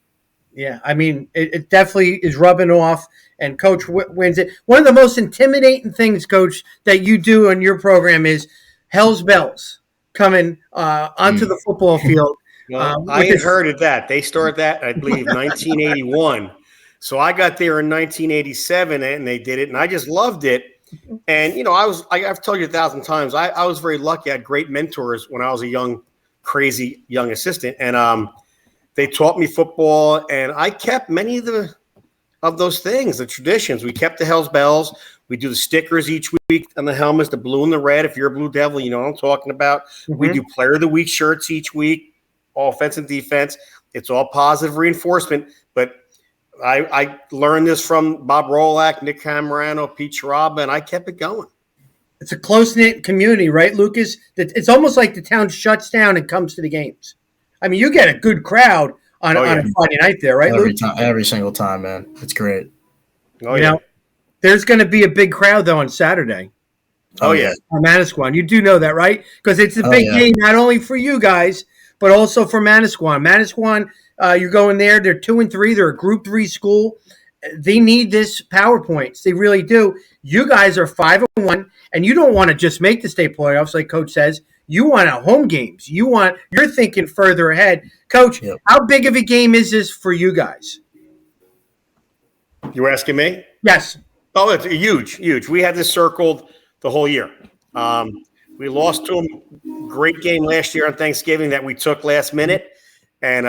Yeah, I mean, it definitely is rubbing off, and Coach wins it. One of the most intimidating things, Coach, that you do in your program is Hell's Bells coming onto the football field. Well, I had heard of that. They started that, I believe, 1981. So I got there in 1987, and they did it, and I just loved it. And, I've told you 1,000 times, I was very lucky. I had great mentors when I was a crazy young assistant. And they taught me football, and I kept many of those things, the traditions. We kept the Hell's Bells. We do the stickers each week on the helmets, the blue and the red. If you're a Blue Devil, you know what I'm talking about. Mm-hmm. We do Player of the Week shirts each week, offense and defense. It's all positive reinforcement. But I learned this from Bob Rolak, Nick Camerano, Pete Charaba, and I kept it going. It's a close-knit community, right, Lucas? It's almost like the town shuts down and comes to the games. I mean, you get a good crowd on a Friday night there, right, Lucas? Every single time, man. It's great. There's going to be a big crowd, though, on Saturday. On Manasquan. You do know that, right? Because it's a big game not only for you guys, but also for Manasquan. Manasquan, you're going there. They're 2-3. They're a Group 3 school. They need this PowerPoints. They really do. You guys are 5-1, and you don't want to just make the state playoffs, like Coach says. You want home games. You're thinking further ahead. Coach, how big of a game is this for you guys? You were asking me? Yes. Oh, it's huge, huge. We had this circled the whole year. We lost to them. Great game last year on Thanksgiving that we took last minute, and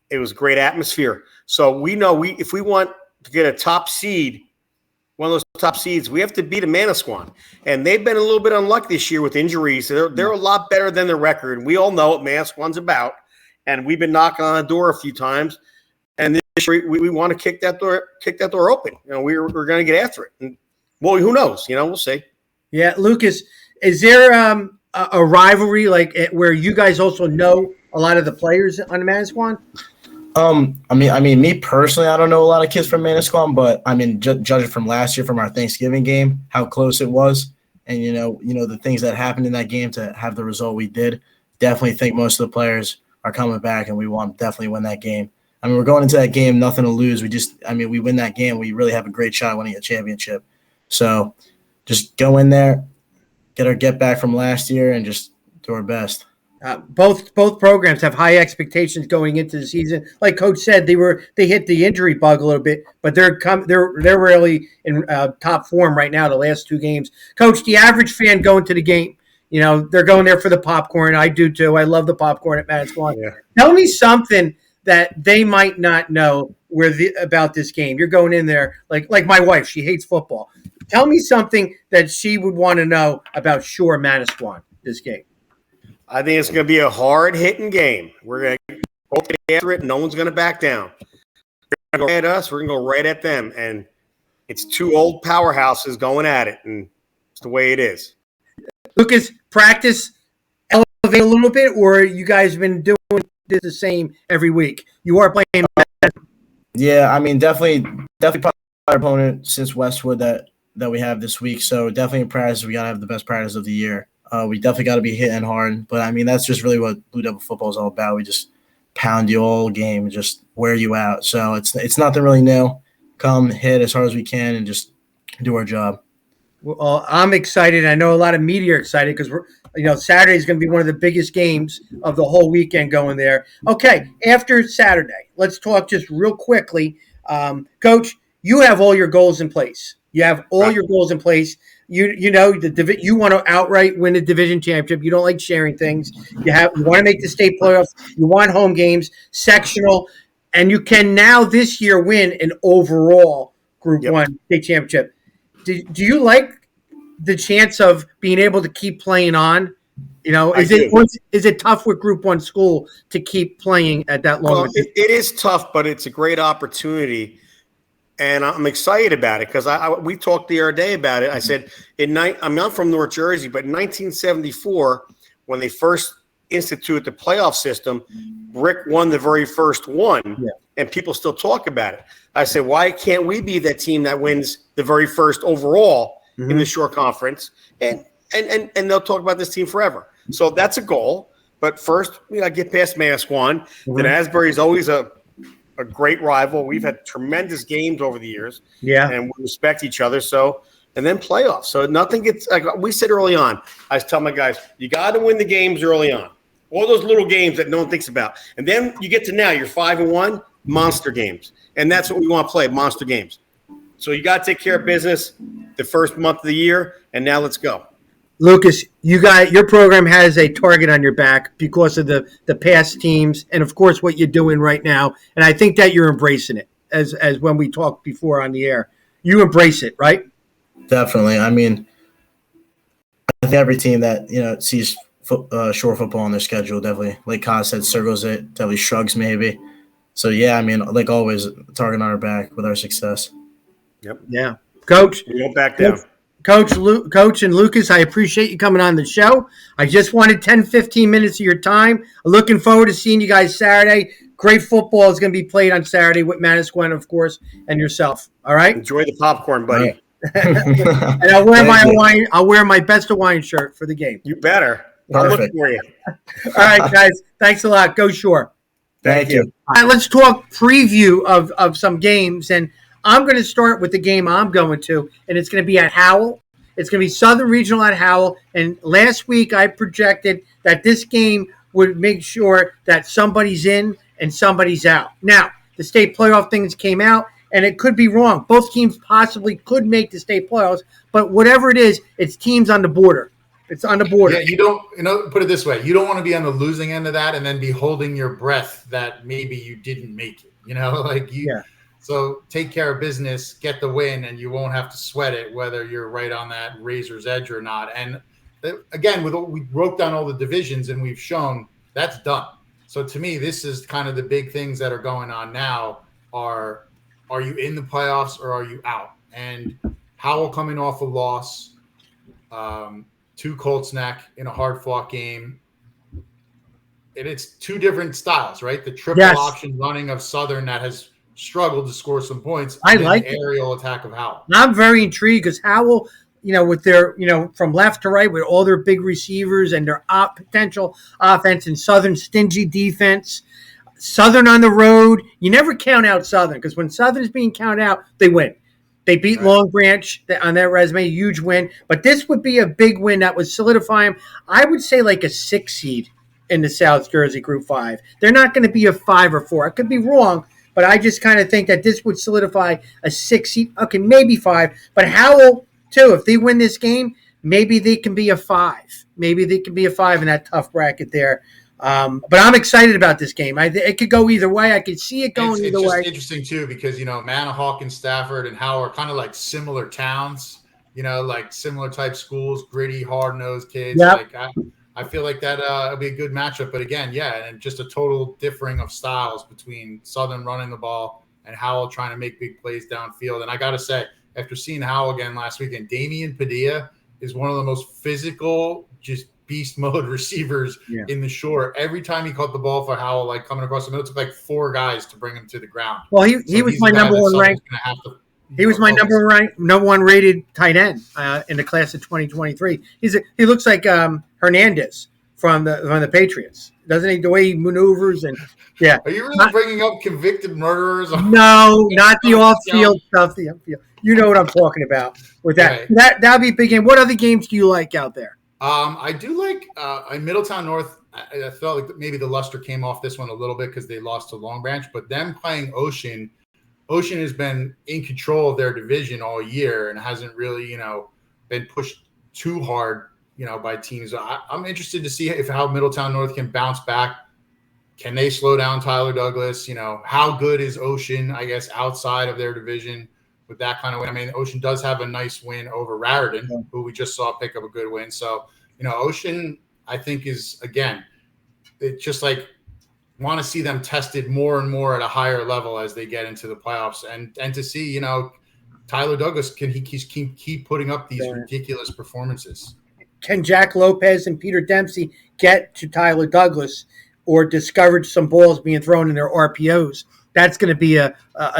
it was great atmosphere. So we know if we want to get a top seed, one of those top seeds, we have to beat a Manasquan. And they've been a little bit unlucky this year with injuries. They're a lot better than their record. And we all know what Manasquan's about. And we've been knocking on the door a few times. And this year we want to kick that door open. We're going to get after it. And, well, who knows? We'll see. Yeah, Lucas, is there a rivalry where you guys also know a lot of the players on the Manasquan? Me personally, I don't know a lot of kids from Manasquan, but I mean, judging from last year from our Thanksgiving game, how close it was, and the things that happened in that game to have the result we did, definitely think most of the players are coming back, and we want to definitely win that game. I mean, we're going into that game nothing to lose. We win that game, we really have a great shot at winning a championship. So, just go in there, get our get back from last year, and just do our best. Both programs have high expectations going into the season. Like Coach said, they hit the injury bug a little bit, but they're really in top form right now. The last 2 games, Coach, the average fan going to the game, they're going there for the popcorn. I do too. I love the popcorn at Manasquan. Yeah. Tell me something that they might not know about this game. You're going in there like my wife. She hates football. Tell me something that she would want to know about Shore Manasquan this game. I think it's going to be a hard-hitting game. We're going to go after it. No one's going to back down. They're going to go at us. We're going to go right at them. And it's 2 old powerhouses going at it, and it's the way it is. Lucas, practice elevate a little bit, or you guys have been doing this the same every week? You are playing. Yeah, I mean, definitely our opponent since Westwood that we have this week. So definitely in practice, we got to have the best practice of the year. We definitely got to be hitting hard, but I mean that's just really what Blue Devil football is all about. We just pound you all game, just wear you out. So it's nothing really new. Come hit as hard as we can and just do our job. Well, I'm excited. I know a lot of media are excited because Saturday is going to be one of the biggest games of the whole weekend going there. Okay, after Saturday, let's talk just real quickly. Coach, you have all your goals in place. You have all your goals in place. You want to outright win the division championship. You don't like sharing things. You want to make the state playoffs. You want home games, sectional, and you can now this year win an overall Group 1 state championship. Do you like the chance of being able to keep playing on? Is it tough with Group 1 school to keep playing at that long? Well, it is tough, but it's a great opportunity. And I'm excited about it because we talked the other day about it. I said, I'm not from North Jersey, but in 1974, when they first instituted the playoff system, Rick won the very first one, and people still talk about it. I said, why can't we be that team that wins the very first overall in the Shore Conference? And they'll talk about this team forever. So that's a goal. But first, we got to get past Manasquan. Then Asbury is always a great rival. We've had tremendous games over the years. Yeah. And we respect each other. So, and then playoffs. So nothing gets, like we said early on, I was telling my guys, you got to win the games early on. All those little games that no one thinks about. And then you get to now, you're 5-1, monster games. And that's what we want to play, monster games. So you got to take care of business the first month of the year. And now let's go. Lucas, your program has a target on your back because of the past teams and, of course, what you're doing right now. And I think that you're embracing it, as when we talked before on the air. You embrace it, right? Definitely. I mean, I think every team that sees Shore football on their schedule definitely, like Kaz said, circles it, definitely shrugs maybe. So, yeah, I mean, like always, target on our back with our success. Yep. Yeah. Coach. We won't back down. Coach and Lucas, I appreciate you coming on the show. I just wanted 10, 15 minutes of your time. Looking forward to seeing you guys Saturday. Great football is going to be played on Saturday with Manasquan, of course, and yourself. All right? Enjoy the popcorn, buddy. And I'll wear my best Hawaiian shirt for the game. You better. I'll look for you. All right, guys. Thanks a lot. Go Shore. Thank you. All right, let's talk preview of some games. And I'm going to start with the game I'm going to, and it's going to be at Howell. It's going to be Southern Regional at Howell. And last week I projected that this game would make sure that somebody's in and somebody's out. Now, the state playoff things came out, and it could be wrong. Both teams possibly could make the state playoffs, but whatever it is, it's teams on the border. It's on the border. Yeah, you don't, put it this way. You don't want to be on the losing end of that and then be holding your breath that maybe you didn't make it. Yeah. So take care of business, get the win, and you won't have to sweat it whether you're right on that razor's edge or not. And again, we broke down all the divisions and we've shown that's done. So to me, this is kind of the big things that are going on now are you in the playoffs or are you out? And Howell coming off a loss to Colts Neck in a hard-fought game. it's two different styles, right? The triple Yes. option running of Southern that has struggled to score some points. I and then like the it. aerial attack of Howell. I'm very intrigued because Howell, with their, from left to right with all their big receivers and their potential offense, and Southern stingy defense. Southern on the road, you never count out Southern, because when Southern's being counted out, they win. They beat Right. Long Branch on their resume, huge win. But this would be a big win that would solidify them. I would say like a 6 seed in the South Jersey Group 5. They're not going to be a 5 or 4. I could be wrong, but I just kind of think that this would solidify a 6 seed. Okay, maybe 5. But Howell, too, if they win this game, maybe they can be a 5. Maybe they can be a 5 in that tough bracket there. But I'm excited about this game. It could go either way. I could see it going either way. It's just interesting too because Manahawk and Stafford and Howell are kind of like similar towns. Like similar type schools, gritty, hard nosed kids. Yep. Like I feel like that will be a good matchup. But again, yeah, and just a total differing of styles between Southern running the ball and Howell trying to make big plays downfield. And I got to say, after seeing Howell again last weekend, Damian Padilla is one of the most physical, just beast mode receivers in the Shore. Every time he caught the ball for Howell, like coming across the middle, it took like 4 guys to bring him to the ground. Well, he was my number one ranked. He was my number one rated tight end in the class of 2023. He looks like Hernandez from the Patriots, doesn't he? The way he maneuvers and yeah. Are you really bringing up convicted murderers? No, not the off-field stuff. The upfield. You know what I'm talking about with that. Right. That'd be a big game. What other games do you like out there? I do like in Middletown North. I felt like maybe the luster came off this one a little bit because they lost to Long Branch, but them playing Ocean has been in control of their division all year and hasn't really, been pushed too hard, by teams. I'm interested to see how Middletown North can bounce back. Can they slow down Tyler Douglas? How good is Ocean, I guess, outside of their division with that kind of win? I mean, Ocean does have a nice win over Raritan, who we just saw pick up a good win. So, Ocean, I think is, again, it's just like want to see them tested more and more at a higher level as they get into the playoffs and to see, Tyler Douglas, can he keep putting up these ridiculous performances? Can Jack Lopez and Peter Dempsey get to Tyler Douglas or discourage some balls being thrown in their RPOs? That's going to be a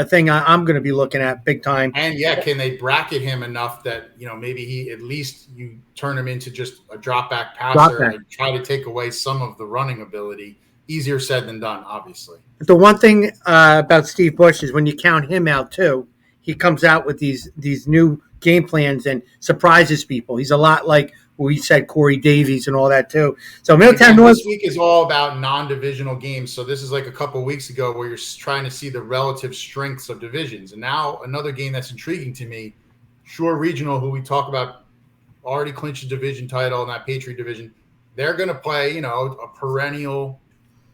thing I'm going to be looking at big time. And can they bracket him enough that, maybe he at least you turn him into just a drop back passer and try to take away some of the running ability. Easier said than done, obviously. The one thing about Steve Bush is when you count him out too, he comes out with these new game plans and surprises people. He's a lot like we said Corey Davies and all that too. So Middletown North this week is all about non-divisional games. So this is like a couple of weeks ago where you're trying to see the relative strengths of divisions. And now another game that's intriguing to me, Shore Regional, who we talk about, already clinched a division title in that Patriot division. They're going to play, a perennial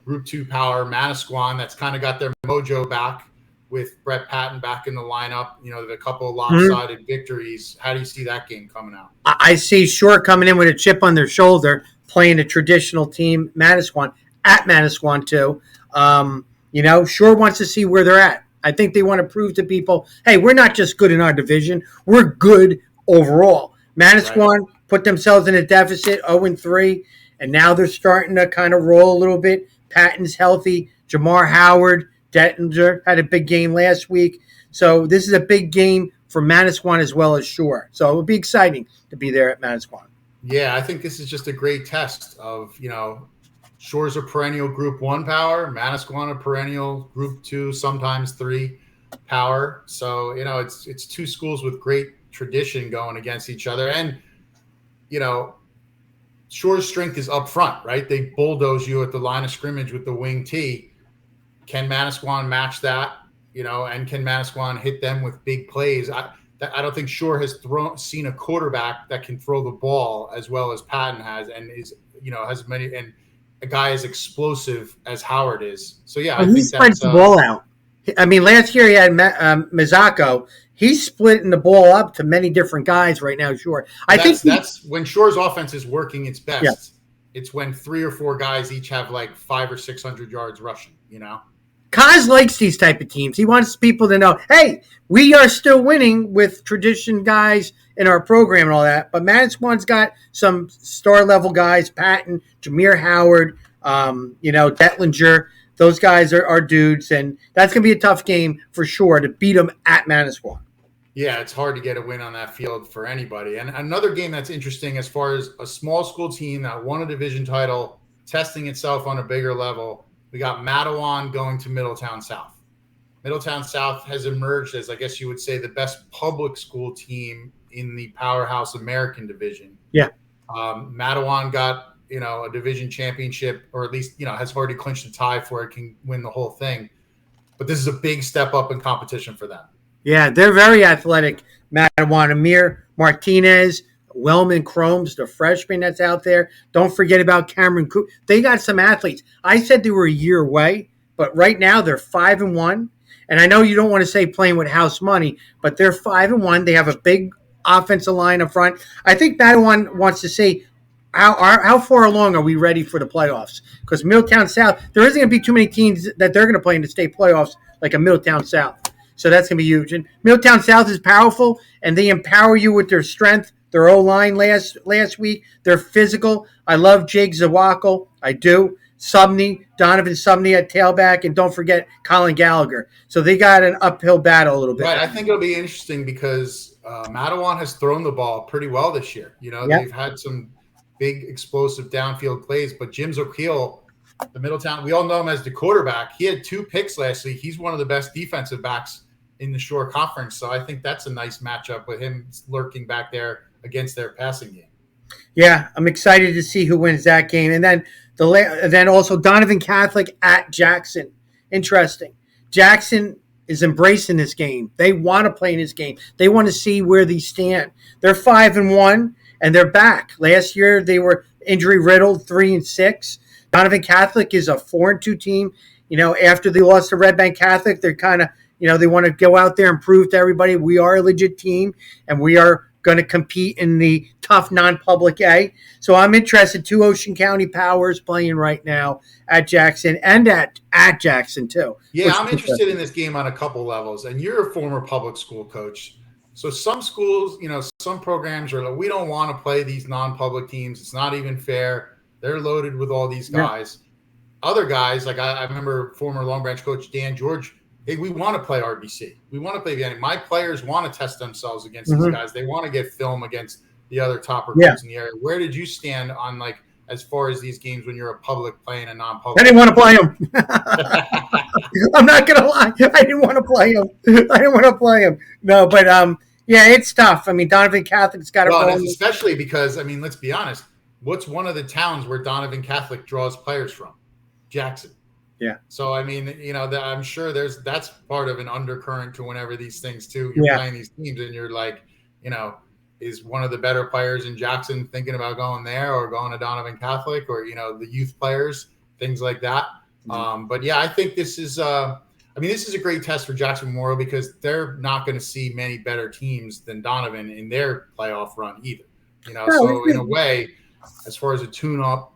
Group 2 power, Manasquan, that's kind of got their mojo back with Brett Patton back in the lineup. A couple of lopsided victories. How do you see that game coming out? I see Shore coming in with a chip on their shoulder, playing a traditional team, Manasquan, at Manasquan too. Shore wants to see where they're at. I think they want to prove to people, hey, we're not just good in our division. We're good overall. Manasquan put themselves in a deficit, 0-3, and now they're starting to kind of roll a little bit. Patton's healthy. Jamar Howard, Dettinger had a big game last week. So this is a big game for Manasquan as well as Shore. So it would be exciting to be there at Manasquan. Yeah, I think this is just a great test of, Shore's a perennial Group 1 power, Manasquan a perennial Group 2, sometimes 3 power. So, it's two schools with great tradition going against each other. And, Shore's strength is up front, right? They bulldoze you at the line of scrimmage with the wing T. Can Manasquan match that? And can Manasquan hit them with big plays? I don't think Shore has seen a quarterback that can throw the ball as well as Patton has, and is has many, and a guy as explosive as Howard is. So yeah, he spreads the ball out. I mean, last year he had Mizako. He's splitting the ball up to many different guys right now, Shore. I think that's when Shore's offense is working its best. Yeah. It's when 3 or 4 guys each have like 500 or 600 yards rushing, Kaz likes these type of teams. He wants people to know, hey, we are still winning with tradition guys in our program and all that. But Manasquan's got some star-level guys, Patton, Jameer Howard, Detlinger. Those guys are dudes, and that's going to be a tough game for sure to beat them at Manasquan. Yeah, it's hard to get a win on that field for anybody. And another game that's interesting as far as a small school team that won a division title, testing itself on a bigger level. We got Matawan going to Middletown South. Middletown South has emerged as, I guess you would say, the best public school team in the Powerhouse American division. Yeah. Matawan got, a division championship, or at least, has already clinched a tie for it, can win the whole thing. But this is a big step up in competition for them. Yeah, they're very athletic. Matawan, Amir Martinez, Wellman Chromes, the freshman that's out there. Don't forget about Cameron Coop. They got some athletes. I said they were a year away, but right now they're 5-1. And I know you don't want to say playing with house money, but they're 5-1. They have a big offensive line up front. I think Matawan wants to see how far along are we ready for the playoffs? Because Middletown South, there isn't going to be too many teams that they're going to play in the state playoffs like a Middletown South. So that's going to be huge. And Middletown South is powerful, and they empower you with their strength. Their O-line last week, they're physical. I love Jake Zawakal. I do. Donovan Sumney at tailback, and don't forget Colin Gallagher. So they got an uphill battle a little bit. Right. I think it'll be interesting because Matawan has thrown the ball pretty well this year. They've had some big explosive downfield plays, but Jim Zokiel, the Middletown, we all know him as the quarterback. He had 2 picks last week. He's one of the best defensive backs in the Shore Conference. So I think that's a nice matchup with him lurking back there against their passing game. Yeah, I'm excited to see who wins that game. And then also Donovan Catholic at Jackson. Interesting. Jackson is embracing this game. They want to play in this game. They want to see where they stand. They're 5-1 and they're back. Last year they were injury riddled, 3-6. Donovan Catholic is a 4-2 team. After they lost to Red Bank Catholic, they're kind of they want to go out there and prove to everybody we are a legit team and we are going to compete in the tough non-public A. So I'm interested. 2 Ocean County Powers playing right now at Jackson and at Jackson too. Yeah, I'm interested in this game on a couple levels. And you're a former public school coach. So some schools, some programs are like, we don't want to play these non-public teams. It's not even fair. They're loaded with all these guys. Yeah. Other guys, like I remember former Long Branch coach Dan George, hey, we want to play RBC. We want to play VNA. My players want to test themselves against these guys. They want to get film against the other top recruits in the area. Where did you stand on, as far as these games when you're a public playing a non-public? I didn't want to play them. I'm not going to lie. I didn't want to play them. No, but it's tough. I mean, Donovan Catholic's got it. Especially because, let's be honest. What's one of the towns where Donovan Catholic draws players from? Jackson. Yeah. So, I'm sure that's part of an undercurrent to whenever these things too. You're playing these teams and you're like, is one of the better players in Jackson thinking about going there or going to Donovan Catholic or, the youth players, things like that. But yeah, I think this is a great test for Jackson Memorial because they're not going to see many better teams than Donovan in their playoff run either. So in a way, as far as a tune-up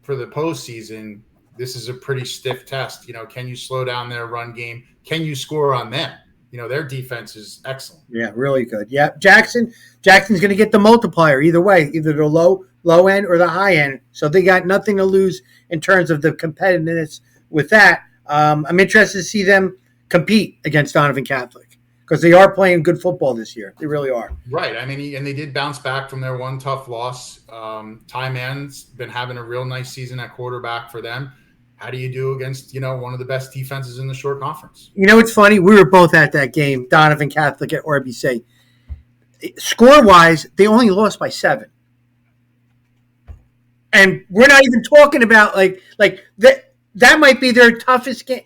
for the postseason, this is a pretty stiff test. Can you slow down their run game? Can you score on them? Their defense is excellent. Yeah, really good. Yeah, Jackson's going to get the multiplier either way, either the low end or the high end. So they got nothing to lose in terms of the competitiveness with that. I'm interested to see them compete against Donovan Catholic because they are playing good football this year. They really are. Right. And they did bounce back from their one tough loss. Ty Mann's been having a real nice season at quarterback for them. How do you do against, one of the best defenses in the Shore Conference? It's funny. We were both at that game, Donovan Catholic at RBC. Score-wise, they only lost by 7. And we're not even talking about, that might be their toughest game,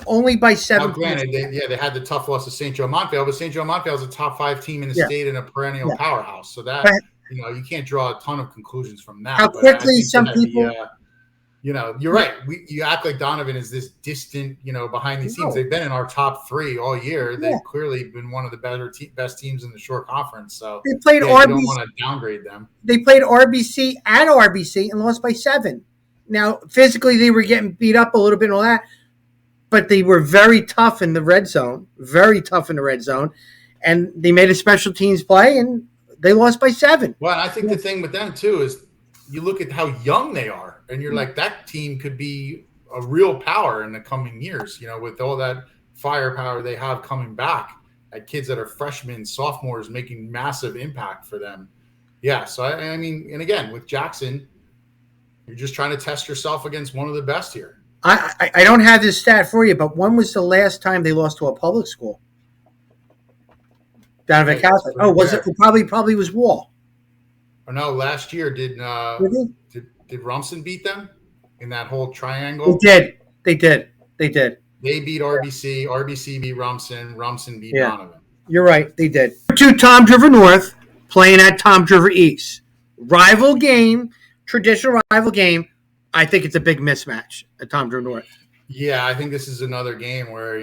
only by 7. Now, granted, they had the tough loss to St. Joe Montvale, but St. Joe Montvale is a top 5 team in the state and a perennial powerhouse. So that, you can't draw a ton of conclusions from that. How quickly some people... you're right. You act like Donovan is this distant, behind these teams. They've been in our top 3 all year. They've clearly been one of the best teams in the Shore Conference. So they played RBC. You don't want to downgrade them. They played RBC at RBC and lost by 7. Now, physically, they were getting beat up a little bit and all that, but they were very tough in the red zone. And they made a special teams play, and they lost by 7. Well, I think the thing with them, too, is you look at how young they are, and you're like, that team could be a real power in the coming years, with all that firepower they have coming back at kids that are freshmen, sophomores, making massive impact for them. Yeah. So, I mean, and again, with Jackson, you're just trying to test yourself against one of the best here. I don't have this stat for you, but when was the last time they lost to a public school? Down at Catholic. Oh, was it? Probably was Wall. Or no, last year did Rumson beat them in that whole triangle? They did. They beat RBC. RBC beat Rumson. Rumson beat Donovan. You're right. They did. 2 Toms River North playing at Toms River East. Rival game, traditional rival game. I think it's a big mismatch at Toms River North. Yeah, I think this is another game where,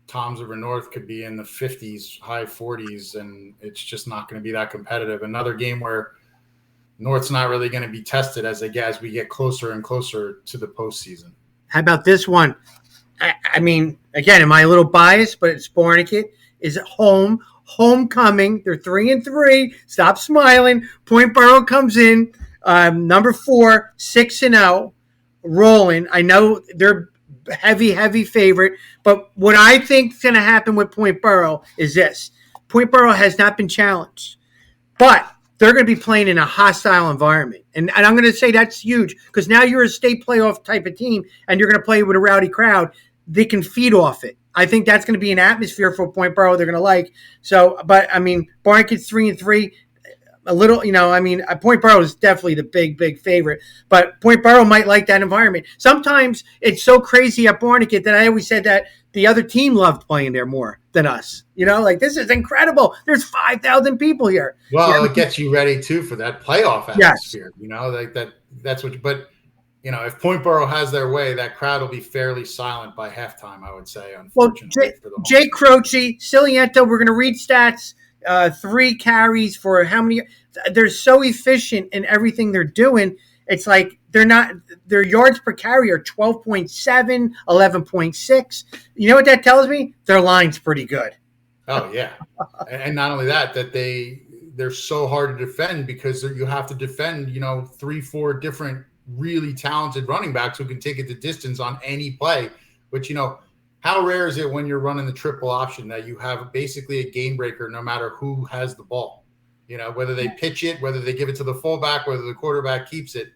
Toms River North could be in the 50s, high 40s, and it's just not going to be that competitive. Another game where North's not really going to be tested as we get closer and closer to the postseason. How about this one? I mean, again, am I a little biased? But it's Barnegat is at homecoming. They're 3-3. Stop smiling. Point Borough comes in, number 4, 6-0, rolling. I know they're heavy favorite, but what I think is going to happen with Point Borough is this: Point Borough has not been challenged, but they're going to be playing in a hostile environment. And I'm going to say that's huge because now you're a state playoff type of team and you're going to play with a rowdy crowd. They can feed off it. I think that's going to be an atmosphere for Point Borough they're going to like. So, but I mean, Barnegat's 3-3. A little, Point Borough is definitely the big favorite, but Point Borough might like that environment. Sometimes it's so crazy at Barnegat that I always said that the other team loved playing there more than us. This is incredible. There's 5,000 people here. Well, it gets you ready too for that playoff atmosphere. Yes. That's what. But if Point Borough has their way, that crowd will be fairly silent by halftime. I would say. Unfortunately, Jay Croce, Ciliento. We're going to read stats. 3 carries for how many? They're so efficient in everything they're doing. It's like their yards per carry are 12.7, 11.6. You know what that tells me? Their line's pretty good. Oh yeah. And not only that they're so hard to defend because you have to defend, 3-4 different really talented running backs who can take it the distance on any play, which, how rare is it when you're running the triple option that you have basically a game breaker no matter who has the ball? Whether they pitch it, whether they give it to the fullback, whether the quarterback keeps it,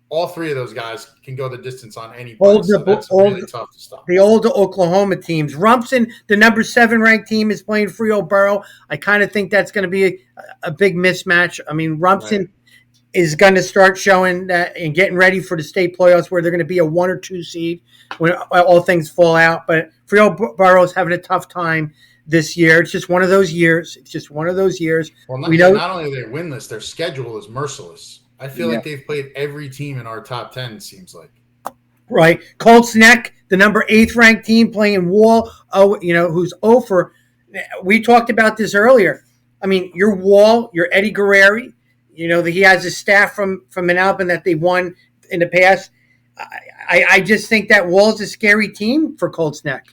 all 3 of those guys can go the distance on any play. So that's really tough to stop. The old Oklahoma teams. Rumson, the number 7 ranked team, is playing Frio Borough. I kind of think that's going to be a big mismatch. I mean, Rumson is going to start showing that and getting ready for the state playoffs where they're going to be a 1 or 2 seed when all things fall out. But Frio Borough's having a tough time this year. It's just one of those years. Well, not only are they winless, their schedule is merciless. I feel like they've played every team in our top 10, it seems like. Right. Colts Neck, the number 8th ranked team, playing Wall, who's 0 for. We talked about this earlier. I mean, your Wall, your Eddie Guerreri, he has a staff from Manalapan that they won in the past. I just think that Wall's a scary team for Colts Neck.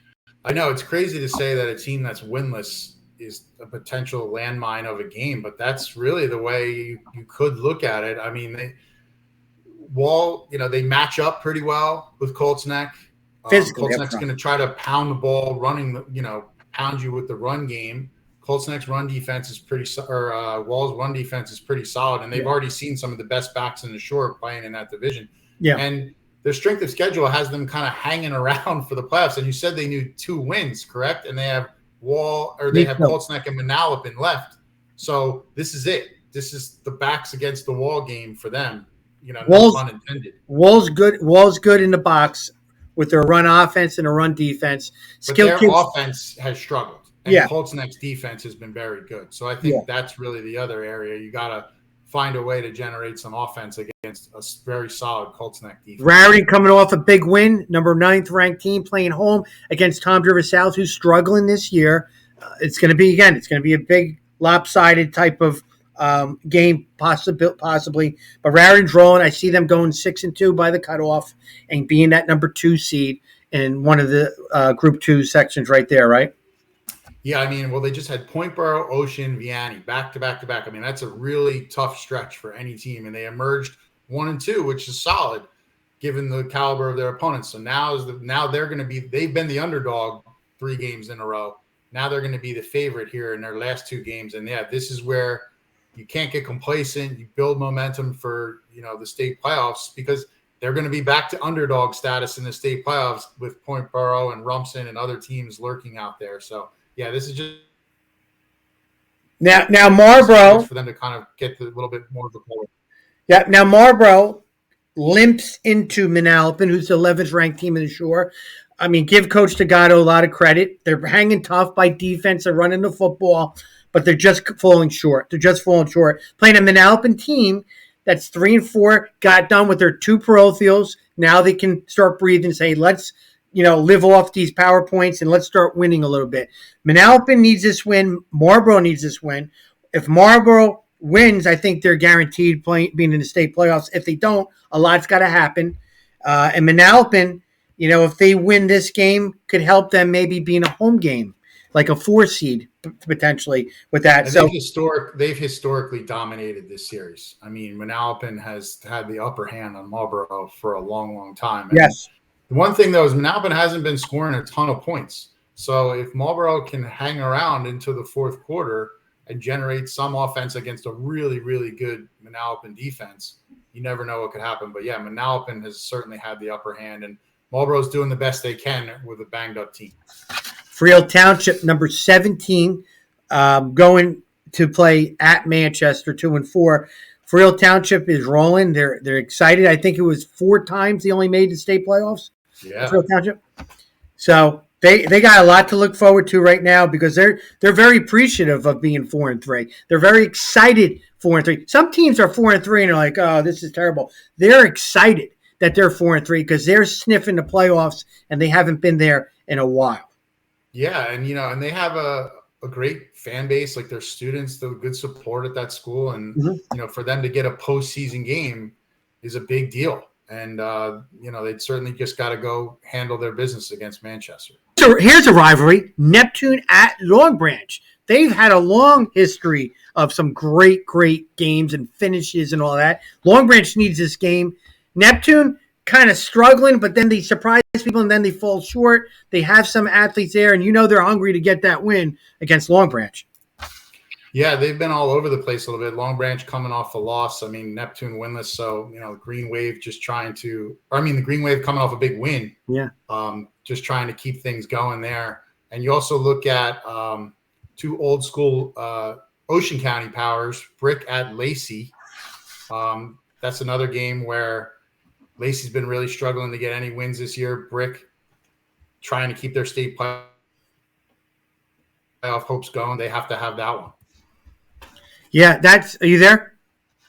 I know it's crazy to say that a team that's winless is a potential landmine of a game, but that's really the way you could look at it. I mean, they match up pretty well with Colts Neck. Colts Neck's going to try to pound the ball, pound you with the run game. Colts Neck's run defense is Wall's run defense is pretty solid, and they've already seen some of the best backs in the shore playing in that division. Yeah, and their strength of schedule has them kind of hanging around for the playoffs. And you said they need 2 wins, correct? And they have Colts Neck and Manalapan left. So this is it. This is the backs against the wall game for them. No pun intended. Wall's good in the box with their run offense and a run defense. But their offense has struggled. And Colts Neck's defense has been very good. So I think that's really the other area. You got to find a way to generate some offense against a very solid Colts Neck defense. Raritan coming off a big win, number 9th ranked team playing home against Toms River South, who's struggling this year. It's going to be a big lopsided type of game possibly. But Raritan's rolling. I see them going 6-2 by the cutoff and being that number 2 seed in one of the Group 2 sections right there, right? Yeah, I mean, well, they just had Point Borough, Ocean, Vianney back to back to back. I mean, that's a really tough stretch for any team, and they emerged 1-2, which is solid given the caliber of their opponents. So now they're going to be, they've been the underdog 3 games in a row. Now they're going to be the favorite here in their last 2 games, and yeah, this is where you can't get complacent. You build momentum for the state playoffs because they're going to be back to underdog status in the state playoffs with Point Borough and Rumson and other teams lurking out there. So. Yeah, this is just now Marlboro for them to kind of get a little bit more of the ball. Yeah, now Marlboro limps into Manalapan, who's the 11th ranked team in the Shore. I mean, give Coach Tagato a lot of credit. They're hanging tough by defense. They're running the football, but they're just falling short. Playing a Manalapan team that's 3-4, got done with their 2 parochials. Now they can start breathing and say, let's live off these PowerPoints and let's start winning a little bit. Manalapan needs this win. Marlboro needs this win. If Marlboro wins, I think they're guaranteed being in the state playoffs. If they don't, a lot's got to happen. And Manalapan, if they win this game, could help them maybe be in a home game, like a 4 seed potentially with that. And so they've historically dominated this series. I mean, Manalapan has had the upper hand on Marlboro for a long, long time. And yes. The one thing, though, is Manalapan hasn't been scoring a ton of points. So if Marlboro can hang around into the 4th quarter and generate some offense against a really, really good Manalapan defense, you never know what could happen. But, yeah, Manalapan has certainly had the upper hand, and Marlboro's doing the best they can with a banged-up team. Freehold Township, number 17, going to play at Manchester, 2-4. Freehold Township is rolling. They're excited. I think it was 4 times they only made the state playoffs. Yeah. Township. So they got a lot to look forward to right now because they're very appreciative of being 4-3. They're very excited 4-3. Some teams are 4-3 and are like, oh, this is terrible. They're excited that they're 4-3 because they're sniffing the playoffs and they haven't been there in a while. Yeah, and and they have a great fan base, like their students, the good support at that school, and for them to get a postseason game is a big deal. And, they'd certainly just got to go handle their business against Manchester. So here's a rivalry, Neptune at Long Branch. They've had a long history of some great, great games and finishes and all that. Long Branch needs this game. Neptune kind of struggling, but then they surprise people and then they fall short. They have some athletes there, and they're hungry to get that win against Long Branch. Yeah, they've been all over the place a little bit. Long Branch coming off a loss. I mean, Neptune winless. So, Green Wave the Green Wave coming off a big win. Yeah. Just trying to keep things going there. And you also look at 2 old school Ocean County powers, Brick at Lacey. That's another game where Lacey's been really struggling to get any wins this year. Brick trying to keep their state playoff hopes going. They have to have that one. Yeah, are you there?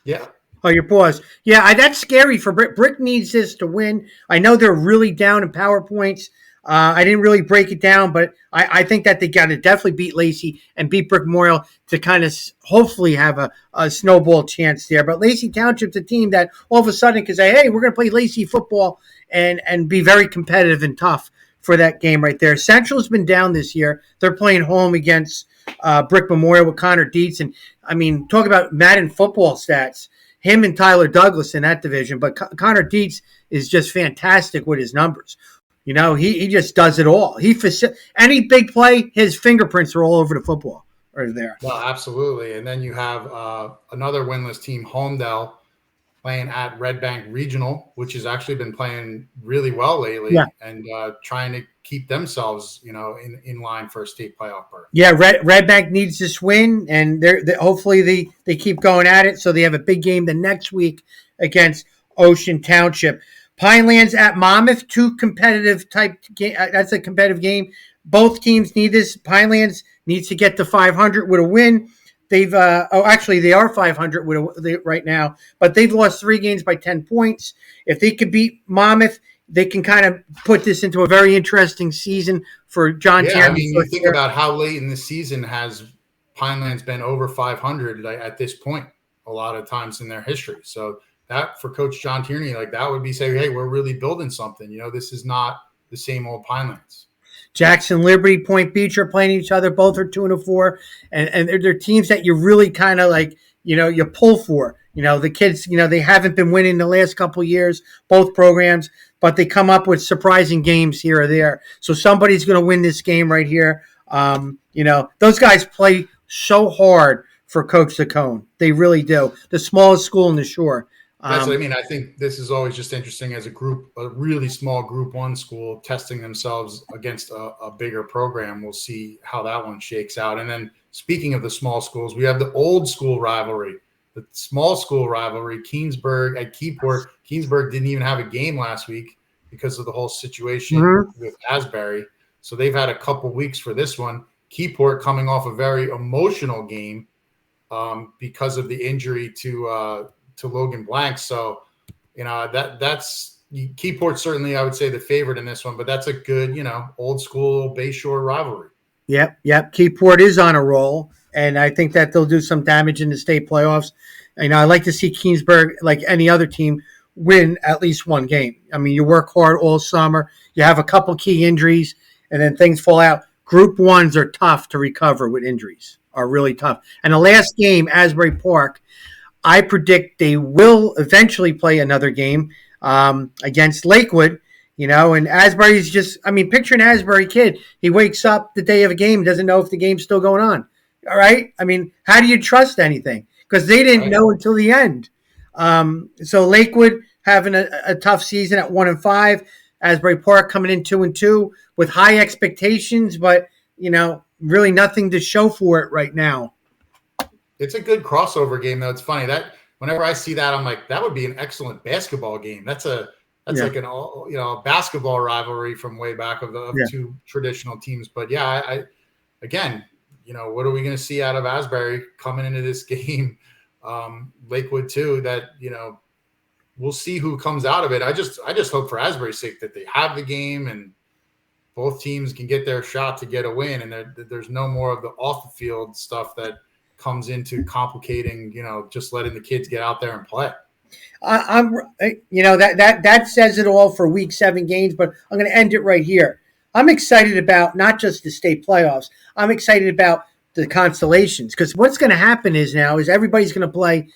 Yeah. Oh, you're paused. Yeah, that's scary for Brick. Brick needs this to win. I know they're really down in PowerPoints. I didn't really break it down, but I think that they got to definitely beat Lacey and beat Brick Memorial to kind of hopefully have a snowball chance there. But Lacey Township's a team that all of a sudden can say, hey, we're going to play Lacey football and be very competitive and tough for that game right there. Central's been down this year. They're playing home against Brick Memorial with Connor Dietz. And, I mean, talk about Madden football stats. Him and Tyler Douglas in that division. But Connor Dietz is just fantastic with his numbers. He just does it all. Any big play, his fingerprints are all over the football right there. Well, absolutely. And then you have another winless team, Holmdel, playing at Red Bank Regional, which has actually been playing really well lately, and trying to keep themselves, in line for a state playoff berth. Yeah, Red Bank needs this win, and hopefully they keep going at it. So they have a big game the next week against Ocean Township. Pinelands at Monmouth, 2 competitive type game. That's a competitive game. Both teams need this. Pinelands needs to get to 500 with a win. They are 500 right now, but they've lost 3 games by 10 points. If they could beat Monmouth, they can kind of put this into a very interesting season for John Tierney. Yeah, I mean, you think about how late in the season has Pinelands been over 500 at this point a lot of times in their history. So that for Coach John Tierney, that would be saying, hey, we're really building something. This is not the same old Pinelands. Jackson Liberty, Point Beach are playing each other. Both are 2-4, and they're teams that you really kind of like, you pull for. The kids, they haven't been winning the last couple of years, both programs, but they come up with surprising games here or there. So somebody's going to win this game right here. Those guys play so hard for Coach Saccone. They really do. The smallest school in the Shore. That's what I mean. I think this is always just interesting as a really small Group 1 school testing themselves against a bigger program. We'll see how that one shakes out. And then speaking of the small schools, we have the old school rivalry, the small school rivalry, Keansburg at Keyport. Keansburg didn't even have a game last week because of the whole situation with Asbury. So they've had a couple weeks for this one. Keyport coming off a very emotional game because of the injury to Logan Blank. So, that's Keyport certainly, I would say, the favorite in this one, but that's a good, old school Bayshore rivalry. Yep. Keyport is on a roll, and I think that they'll do some damage in the state playoffs. I like to see Keansburg, like any other team, win at least one game. I mean, you work hard all summer. You have a couple key injuries, and then things fall out. Group 1s are tough to recover with injuries, are really tough. And the last game, Asbury Park, I predict they will eventually play another game against Lakewood, and Asbury's picture an Asbury kid. He wakes up the day of a game, doesn't know if the game's still going on. All right? I mean, how do you trust anything? Because they didn't know until the end. So Lakewood having a tough season at 1-5. Asbury Park coming in 2-2 with high expectations, but, really nothing to show for it right now. It's a good crossover game, though. It's funny that whenever I see that, I'm like, that would be an excellent basketball game. That's like a basketball rivalry from way back of two traditional teams. But yeah, again, what are we going to see out of Asbury coming into this game? Lakewood too. That we'll see who comes out of it. I just hope for Asbury's sake that they have the game and both teams can get their shot to get a win, and there's no more of the off the field stuff that comes into complicating, just letting the kids get out there and play. That says it all for Week 7 games, but I'm going to end it right here. I'm excited about not just the state playoffs. I'm excited about the constellations, because what's going to happen is everybody's going to play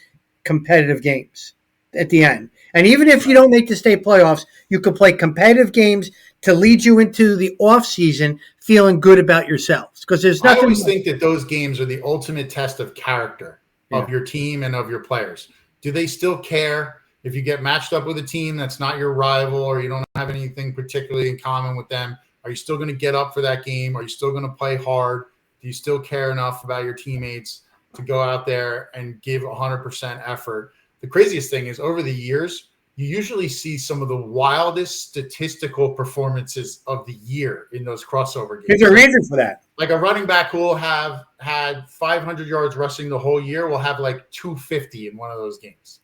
competitive games at the end. And even if you don't make the state playoffs, you can play competitive games to lead you into the off season feeling good about yourselves. Because there's nothing. I always think that those games are the ultimate test of character of your team and of your players. Do they still care if you get matched up with a team that's not your rival or you don't have anything particularly in common with them? Are you still going to get up for that game? Are you still going to play hard? Do you still care enough about your teammates to go out there and give 100% effort? The craziest thing is over the years, you usually see some of the wildest statistical performances of the year in those crossover games. There's a reason for that. Like a running back who will have had 500 yards rushing the whole year will have like 250 in one of those games.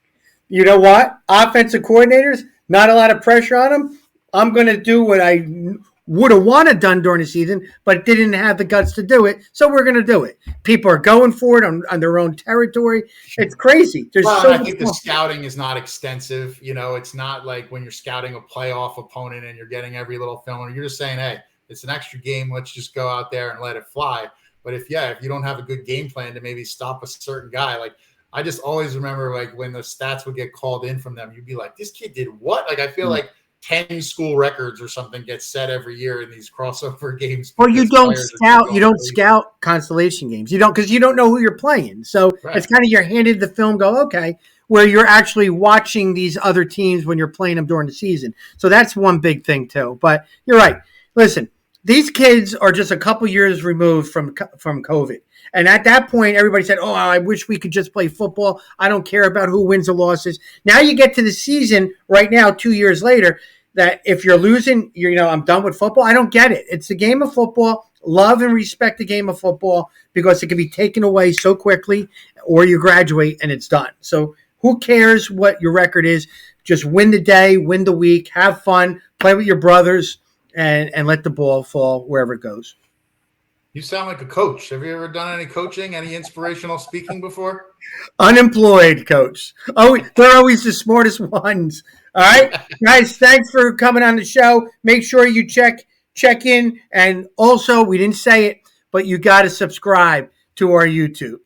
You know what? Offensive coordinators, not a lot of pressure on them. I'm going to do what I would have wanted done during the season, but didn't have the guts to do it, so we're going to do it. People are going for it on their own territory. It's crazy. I think the scouting is not extensive. It's not like when you're scouting a playoff opponent and you're getting every little film. You're just saying, hey, it's an extra game. Let's just go out there and let it fly. But if you don't have a good game plan to maybe stop a certain guy, like I just always remember like when the stats would get called in from them, you'd be like, this kid did what? Like I feel like 10 school records or something gets set every year in these crossover games. Or you don't scout. You don't scout constellation games. You don't, because you don't know who you're playing. So It's kind of you're handed the film. Go okay, where you're actually watching these other teams when you're playing them during the season. So that's one big thing too. But you're right. Listen, these kids are just a couple years removed from COVID. And at that point, everybody said, oh, I wish we could just play football. I don't care about who wins or losses. Now you get to the season right now, 2 years later, that if you're losing, I'm done with football. I don't get it. It's the game of football. Love and respect the game of football because it can be taken away so quickly or you graduate and it's done. So who cares what your record is? Just win the day, win the week, have fun, play with your brothers, and let the ball fall wherever it goes. You sound like a coach. Have you ever done any coaching, any inspirational speaking before? Unemployed, coach. Oh, they're always the smartest ones. All right, guys, thanks for coming on the show. Make sure you check check in. And also, we didn't say it, but you got to subscribe to our YouTube.